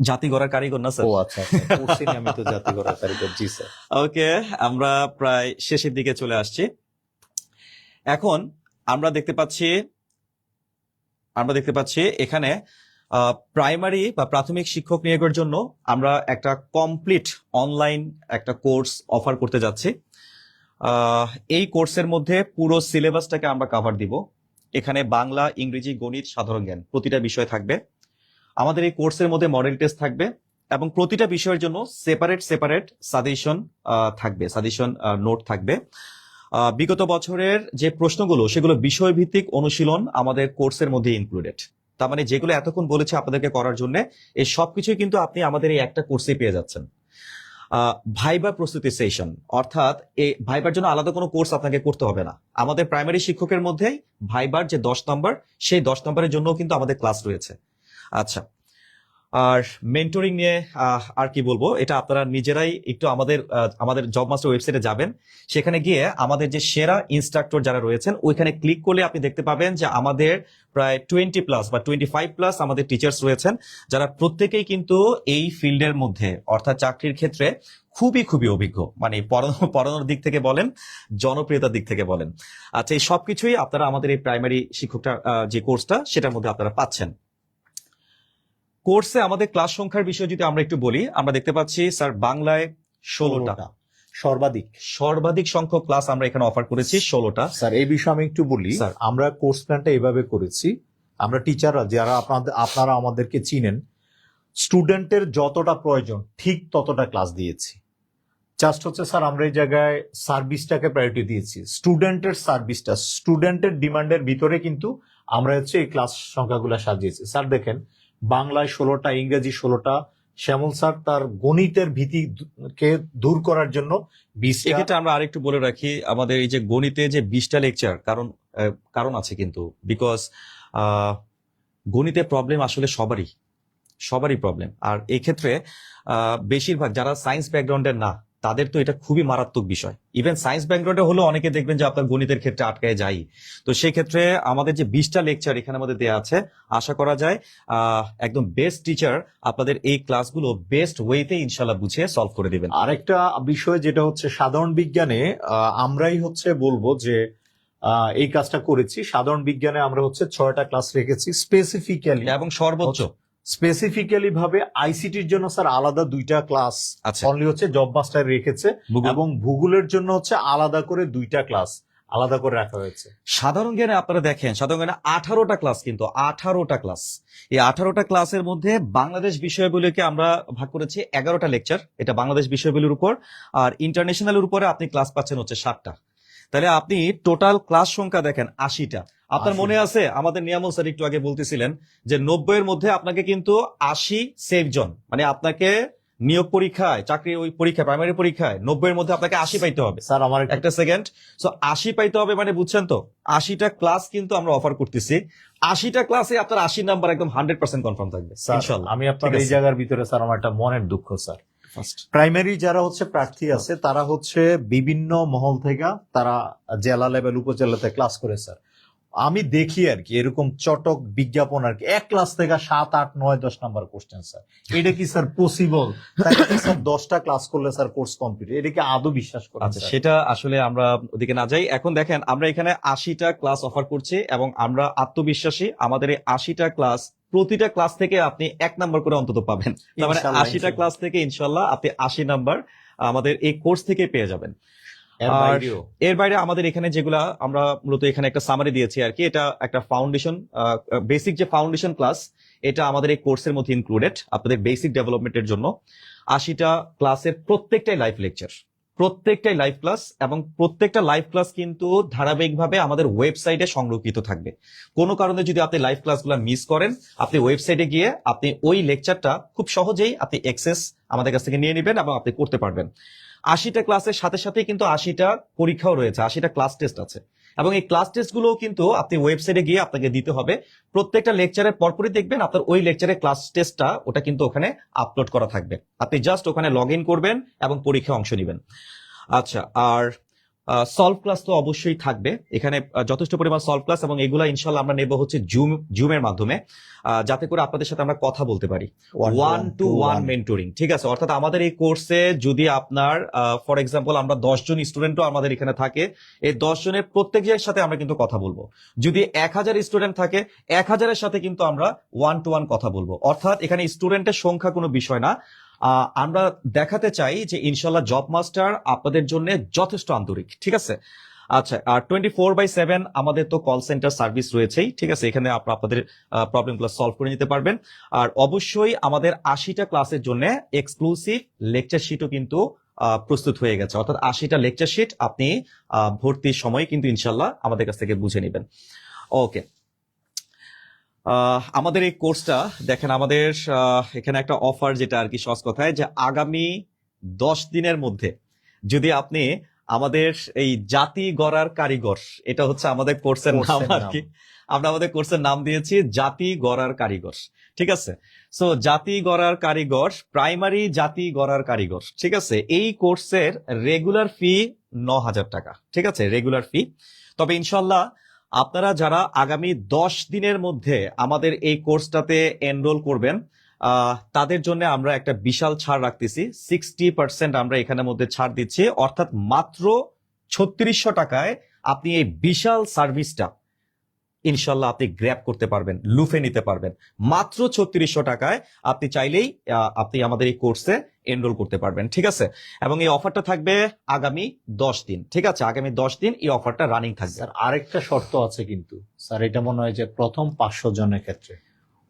জাতি গড়ার কারিগর না স্যার? ও আচ্ছা, কোর্সে আমি তো জাতি গড়ার কারিগর। জি স্যার। ওকে, আমরা প্রায় শেষের দিকে চলে আসছি। এখন আমরা দেখতে পাচ্ছি এখানে প্রাইমারি বা প্রাথমিক শিক্ষক নিয়োগের জন্য আমরা একটা কমপ্লিট অনলাইন একটা কোর্স অফার করতে যাচ্ছি। এই কোর্সের মধ্যে পুরো সিলেবাসটাকে আমরা কভার দিব। এখানে বাংলা, ইংরেজি, গণিত, সাধারণ জ্ঞান প্রতিটা বিষয় থাকবে। আমাদের এই কোর্সের মধ্যে মডেল টেস্ট থাকবে এবং প্রতিটা বিষয়ের জন্য সেপারেট সাজেশন থাকবে, সাজেশন নোট থাকবে। বিগত বছরের যে প্রশ্নগুলো সেগুলো বিষয়ভিত্তিক অনুশীলন আমাদের কোর্সের মধ্যে ইনক্লুডেড। তার মানে যেগুলো এতক্ষণ বলেছি আপনাদেরকে করার জন্য, এই সবকিছুই কিন্তু আপনি আমাদের এই একটা কোর্সে পেয়ে যাচ্ছেন। ভাইবা প্রস্তুতি সেশন, অর্থাৎ এই ভাইবার জন্য আলাদা কোনো কোর্স আপনাকে করতে হবে না। আমাদের প্রাইমারি শিক্ষকের মধ্যেই ভাইবার যে 10 নম্বর, সেই 10 নম্বরের জন্য কিন্তু আমাদের ক্লাস রয়েছে। আচ্ছা, আর মেন্টরিং নিয়ে আর কি বলবো, এটা আপনারা নিজেরাই একটু আমাদের জব মাস্টার ওয়েবসাইটে যাবেন, সেখানে গিয়ে আমাদের যে সেরা ইনস্ট্রাক্টর যারা রয়েছেন ওইখানে ক্লিক করলে আপনি দেখতে পাবেন যে আমাদের প্রায় 20+ বা 25+ আমাদের টিচার্স রয়েছেন, যারা প্রত্যেকেই কিন্তু এই ফিল্ডের মধ্যে অর্থাৎ চাকরির ক্ষেত্রে খুবই খুবই অভিজ্ঞ, মানে পড়ানোর দিক থেকে বলেন, জনপ্রিয়তার দিক থেকে বলেন। আচ্ছা, এই সবকিছুই আপনারা আমাদের এই প্রাইমারি শিক্ষকটা যে কোর্সটা সেটার মধ্যে আপনারা পাচ্ছেন। কোর্সে আমাদের ক্লাস সংখ্যার বিষয়ে যদি আমরা একটু বলি, আমরা দেখতে পাচ্ছি স্যার বাংলায় 16টা, সর্বাধিক সংখ্যক ক্লাস আমরা এখানে অফার করেছি 16টা। স্যার এই বিষয়ে আমি একটু বলি, স্যার। আমরা কোর্স প্ল্যানটা এইভাবে করেছি, আমরা টিচাররা যারা আপনারা আমাদেরকে চিনেন, স্টুডেন্টের যতটা প্রয়োজন ঠিক ততটা ক্লাস দিয়েছি। জাস্ট হচ্ছে স্যার আমরা এই জায়গায় সার্ভিসটাকে প্রায়োরিটি দিয়েছি, স্টুডেন্টের সার্ভিসটা, স্টুডেন্টের ডিমান্ডের ভিতরে কিন্তু আমরা হচ্ছে এই ক্লাস সংখ্যাগুলো সাজিয়েছি। স্যার দেখেন, বাংলায় 16টা, ইংরেজি 16টা, শ্যামল স্যার তার গণিতের ভীতিকে দূর করার জন্য 20টা। এক্ষেত্রে আমরা আরেকটু বলে রাখি, আমাদের এই যে গণিতে যে 20টা লেকচার, কারণ আছে কিন্তু, বিকজ গণিতে প্রবলেম আসলে সবারই প্রবলেম। আর এই ক্ষেত্রে বেশিরভাগ যারা সায়েন্স ব্যাকগ্রাউন্ডের না, তাদের তো এটা খুবই মারাত্মক বিষয়। ইভেন সায়েন্স ব্যাকগ্রাউন্ডে হলেও অনেকে দেখবেন যে আপনার গণিতের ক্ষেত্রে আটকায় যাই। তো সেই ক্ষেত্রে আমাদের যে 20টা লেকচার এখানে আমাদের দেওয়া আছে, আশা করা যায় একদম বেস্ট টিচার আপনাদের এই ক্লাসগুলো বেস্ট ওয়েতে ইনশাল্লাহ বুঝিয়ে সলভ করে দিবেন। আরেকটা বিষয় যেটা হচ্ছে সাধারণ বিজ্ঞানে আমরাই হচ্ছে বলবো যে এই কাজটা করেছি। সাধারণ বিজ্ঞানে আমরা হচ্ছে 6টা ক্লাস রেখেছি স্পেসিফিক্যালি, এবং সর্বোচ্চ স্পেসিফিক্যালি ভাবে আইসিটির জন্য স্যার আলাদা 2টা ক্লাস আচ্ছা, অনলি হচ্ছে জব মাস্টার রেখেছে, ভূগোল। এবং ভূগোলের জন্য হচ্ছে আলাদা করে 2টা ক্লাস আলাদা করে রাখা হয়েছে। সাধারণ জ্ঞানে আপনারা দেখেন, সাধারণ জ্ঞানে 18টা ক্লাস, কিন্তু 18টা ক্লাস। এই 18টা ক্লাসের মধ্যে বাংলাদেশ বিষয়গুলিকে আমরা ভাগ করেছি 11টা লেকচার, এটা বাংলাদেশ বিষয়গুলির উপর। আর ইন্টারন্যাশনালের উপরে আপনি ক্লাস পাচ্ছেন হচ্ছে 7টা। তাহলে আপনি টোটাল ক্লাস সংখ্যা দেখেন 80টা। আপনার 80 মনে আছে আমাদের নিয়ামল স্যার একটু আগে বলতেছিলেন যে 90-এর মধ্যে আপনাকে কিন্তু 80 সেভ জন, মানে আপনাকে নিয়োগ পরীক্ষায়, চাকরি ওই পরীক্ষা, প্রাইমারি পরীক্ষায় 90-এর মধ্যে আপনাকে 80 পাইতে হবে। স্যার আমার একটা সেকেন্ড, সো 80 পাইতে হবে, মানে বুঝছেন তো, 80টা ক্লাস কিন্তু আমরা অফার করতেছি। 80টা ক্লাসে আপনার 80 নাম্বার একদম 100% কনফার্ম থাকবে ইনশাআল্লাহ। আমি আপনার ঠিক এই আছে। জায়গার ভিতরে স্যার আমার একটা মনের দুঃখ স্যার, ফার্স্ট প্রাইমারি যারা হচ্ছে প্রার্থী আছে তারা হচ্ছে বিভিন্ন মহল থেকে তারা জেলা লেভেল উপজেলাতে ক্লাস করে স্যার। আমি দেখি আর কি এরকম চটক বিজ্ঞাপন আর কি, এক ক্লাস থেকে 7, 8, 9, 10 নাম্বার কোশ্চেন স্যার। এটা কি স্যার পসিবল? স্যার 10টা ক্লাস করলে স্যার কোর্স কমপ্লিট, এটা কি আদৌ বিশ্বাস করেন? আচ্ছা, সেটা আসলে আমরা ওদিকে না যাই। এখন দেখেন, আমরা এখানে 80টা ক্লাস অফার করছি এবং আমরা আত্মবিশ্বাসী আমাদের এই 80টা ক্লাস, প্রতিটা ক্লাস থেকে আপনি 1 নাম্বার করে অন্তত পাবেন। তার মানে ইনশাআল্লাহ, 80টা ক্লাস থেকে ইনশাল্লাহ আপনি 80 নাম্বার আমাদের এই কোর্স থেকে পেয়ে যাবেন। এর আর বাইরেও এর বাইরে আমাদের এখানে যেগুলা আমরা মূলত এখানে একটা সামারি দিয়েছি আর কি, এটা একটা ফাউন্ডেশন, বেসিক যে ফাউন্ডেশন ক্লাস, এটা আমাদের এই কোর্সের মধ্যে ইনক্লুডেড আপনাদের বেসিক ডেভেলপমেন্টের জন্য। 80টা ক্লাসের প্রত্যেকটাই লাইভ লেকচার, প্রত্যেকটাই লাইভ ক্লাস, এবং প্রত্যেকটা লাইভ ক্লাস কিন্তু ধারাবাহিকভাবে আমাদের ওয়েবসাইটে সংরক্ষিত থাকবে। কোনো কারণে যদি আপনি লাইভ ক্লাসগুলো মিস করেন, আপনি ওয়েবসাইটে গিয়ে আপনি ওই লেকচারটা খুব সহজেই আপনি অ্যাক্সেস আমাদের কাছ থেকে নিয়ে নেবেন এবং আপনি করতে পারবেন। 80টা ক্লাসের সাথে সাথে কিন্তু 80টা পরীক্ষাও রয়েছে, 80টা ক্লাস টেস্ট আছে, এবং এই ক্লাস টেস্ট গুলো কিন্তু আপনি ওয়েবসাইটে গিয়ে আপনাকে দিতে হবে। প্রত্যেকটা লেকচারের পরপরই দেখবেন আপনার ওই লেকচারের ক্লাস টেস্টটা ওটা কিন্তু ওখানে আপলোড করা থাকবে, আপনি জাস্ট ওখানে লগ ইন করবেন এবং পরীক্ষায় অংশ নেবেন। আচ্ছা, আর সলভ ক্লাস তো অবশ্যই থাকবে এখানে, যথেষ্ট পরিমাণ সলভ ক্লাস, এবং এগুলা ইনশাল্লাহ আমরা নেব হচ্ছে জুমের মাধ্যমে, যাতে করে আপনাদের সাথে আমরা কথা বলতে পারি। 1-to-1 মেন্টরিং, ঠিক আছে? অর্থাৎ আমাদের এই কোর্সে যদি আপনার ফর এক্সাম্পল আমরা 10 জন স্টুডেন্টও আমাদের এখানে থাকে, এই 10 জনের প্রত্যেকের সাথে আমরা কিন্তু কথা বলবো। যদি 1000 স্টুডেন্ট থাকে, 1000-এর সাথে কিন্তু আমরা 1-to-1 কথা বলবো। অর্থাৎ এখানে স্টুডেন্টের সংখ্যা কোনো বিষয় না, আমরা দেখাতে চাই যে ইনশাল্লাহ জব মাস্টার আপনাদের জন্য যথেষ্ট আন্তরিক, ঠিক আছে? আচ্ছা, আর 24/7 আমাদের তো কল সেন্টার সার্ভিস রয়েছেই, ঠিক আছে? এখানে আপনাদের প্রবলেমগুলো সলভ করে নিতে পারবেন। আর অবশ্যই আমাদের 80টা ক্লাসের জন্য এক্সক্লুসিভ লেকচার শিটও কিন্তু প্রস্তুত হয়ে গেছে, অর্থাৎ 80টা লেকচার শিট আপনি ভর্তির সময় কিন্তু ইনশাল্লাহ আমাদের কাছ থেকে বুঝে নেবেন। ওকে, আমাদের এই কোর্সটা দেখেন, আমাদের এখানে একটা অফার, যেটা আর কি সহজ কথায়, যে আগামী 10 দিনের মধ্যে যদি আপনি আমাদের এই জাতি গড়ার কারিগর, এটা হচ্ছে আমাদের কোর্সের নাম কোর্সের আর নাম। কি। আমরা আমাদের কোর্সের নাম দিয়েছি জাতি গড়ার কারিগর, ঠিক আছে। সো জাতি গড়ার কারিগর, প্রাইমারি জাতি গড়ার কারিগর, ঠিক আছে। এই কোর্সের রেগুলার ফি 9,000 টাকা, ঠিক আছে, রেগুলার ফি। তবে ইনশাল্লাহ আপনারা যারা আগামী 10 দিনের মধ্যে আমাদের এই কোর্সটাতে এনরোল করবেন, তাদের জন্য আমরা একটা বিশাল ছাড় রাখতেছি। 60% আমরা এখানের মধ্যে ছাড় দিচ্ছি, অর্থাৎ মাত্র 3600 টাকায় আপনি এই বিশাল সার্ভিসটা ইনশাল্লাহ আপনি গ্র্যাব করতে পারবেন, লুফে নিতে পারবেন। মাত্র 3600 টাকায় আপনি চাইলেই আপনি আমাদের এই কোর্সে এনরোল করতে পারবেন, ঠিক আছে। এবং এই অফারটা থাকবে আগামী 10 দিন, ঠিক আছে, আগামী 10 দিন এই অফারটা রানিং থাকবে। স্যার আরেকটা শর্ত আছে কিন্তু স্যার, এটা মনে হয় যে প্রথম 500 জনের ক্ষেত্রে।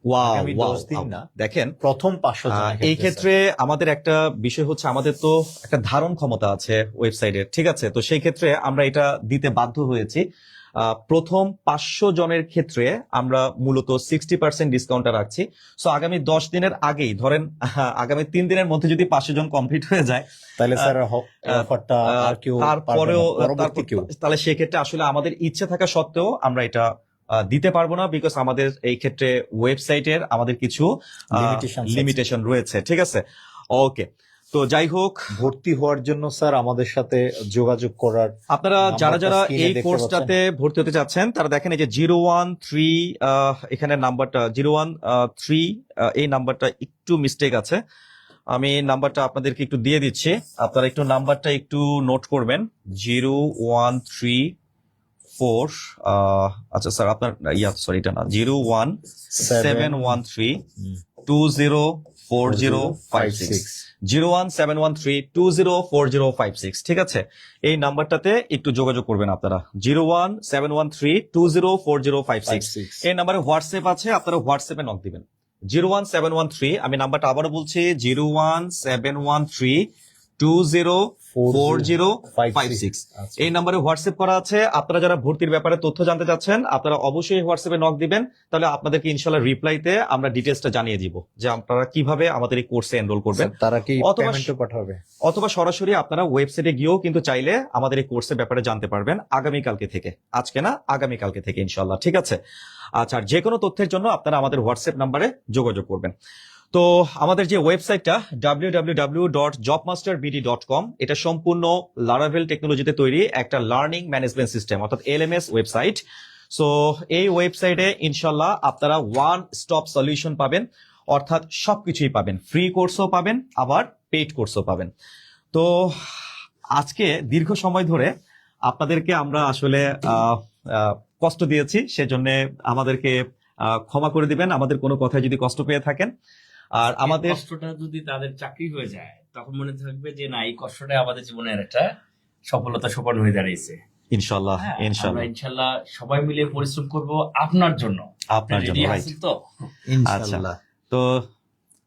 ওয়াও, আগামী 10 দিন না, দেখেন প্রথম 500 জনের এই ক্ষেত্রে আমাদের একটা বিষয় হচ্ছে, আমাদের তো একটা ধারণ ক্ষমতা আছে ওয়েবসাইটের, ঠিক আছে। তো সেই ক্ষেত্রে আমরা এটা দিতে বাধ্য হয়েছি। প্রথম 500 জনের ক্ষেত্রে আমরা মূলত 60% ডিসকাউন্টটা রাখছি। সো আগামী 10 দিনের আগেই ধরেন, আগামী 3 দিনের মধ্যে যদি 500 জন কমপ্লিট হয়ে যায়, তাহলে স্যার অফারটা আর কেউ তারপরেও পরবর্তী কেউ তাহলে সেক্ষেত্রে আসলে আমাদের ইচ্ছে থাকা সত্ত্বেও আমরা এটা দিতে পারবো না, বিকজ আমাদের এই ক্ষেত্রে ওয়েবসাইটের আমাদের কিছু লিমিটেশন রয়েছে, ঠিক আছে। ওকে, তো যাই হোক, ভর্তি হওয়ার জন্য স্যার আমাদের সাথে যোগাযোগ করার আপনারা যারা নাম্বারটা যারা স্ক্রিনে এই দেখতে কোর্সটাতে ভর্তি হতে চাচ্ছেন তারা দেখেন এই যে 013, এখানে নাম্বারটা 013, এই নাম্বারটা একটু মিস্টেক আছে, আমি নাম্বারটা আপনাদেরকে একটু দিয়ে দিচ্ছি, আপনারা একটু নাম্বারটা একটু নোট করবেন। 0134, আচ্ছা স্যার আপনার সরি এটা না, 01713 204056, 01713204056, ঠিক আছে। এই নাম্বারটাতে একটু যোগাযোগ করবেন আপনারা, 01713204056। এই নাম্বারে হোয়াটসঅ্যাপ আছে, আপনারা হোয়াটসঅ্যাপে নক দিবেন 01713, আমি নাম্বারটা আবারও বলছি 01713204056। এই নাম্বারে হোয়াটসঅ্যাপ করা আছে। আপনারা যারা ভর্তির ব্যাপারে তথ্য জানতে চাচ্ছেন আপনারা অবশ্যই হোয়াটসঅ্যাপে নক দিবেন, তাহলে আপনাদেরকে ইনশাআল্লাহ রিপ্লাইতে আমরা ডিটেইলসটা জানিয়ে দিব যে আপনারা কিভাবে আমাদের এই কোর্সে এনরোল করবেন। তারা কি অথবা পেমেন্টও পাঠাবে, অথবা সরাসরি আপনারা ওয়েবসাইটে গিয়েও কিন্তু চাইলে আমাদের এই কোর্সের ব্যাপারে জানতে পারবেন আগামীকালকে থেকে, আজকে না আগামীকালকে থেকে ইনশাআল্লাহ, ঠিক আছে। আচ্ছা, আর যে কোনো তথ্যের জন্য আপনারা আমাদের হোয়াটসঅ্যাপ নাম্বারে যোগাযোগ করবেন। তো আমাদের যে ওয়েবসাইটটা www.jobmasterbd.com, এটা সম্পূর্ণ লারাভেল টেকনোলজিতে তৈরি একটা লার্নিং ম্যানেজমেন্ট সিস্টেম, অর্থাৎ LMS ওয়েবসাইট। সো এই ওয়েবসাইটে ইনশাল্লাহ আপনারা ওয়ান স্টপ সলিউশন পাবেন, অর্থাৎ সবকিছুই পাবেন, ফ্রি কোর্সও পাবেন আবার পেইড কোর্সও পাবেন। তো আজকে দীর্ঘ সময় ধরে আপনাদেরকে আমরা আসলে কষ্ট দিয়েছি, সেজন্য আমাদেরকে ক্ষমা করে দিবেন আমাদের কোনো কথায় যদি কষ্ট পেয়ে থাকেন। আর আমাদের কষ্টটা যদি তাদের চাকরি হয়ে যায় তখন মনে থাকবে যে না, এই কষ্টটা আমাদের জীবনের একটা সফলতা সোপান হয়ে দাঁড়িয়েছে। ইনশাল্লাহ আমরা ইনশাল্লাহ সবাই মিলে পরিশ্রম করব আপনার জন্য, আপনার জন্য, Ready রাইট। আছেন তো? ইনশাআল্লাহ। তো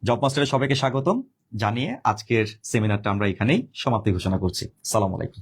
জব মাস্টারের সবাইকে স্বাগতম জানিয়ে আজকের সেমিনারটা আমরা এখানেই সমাপ্তি ঘোষণা করছি। সালাম আলাইকুম।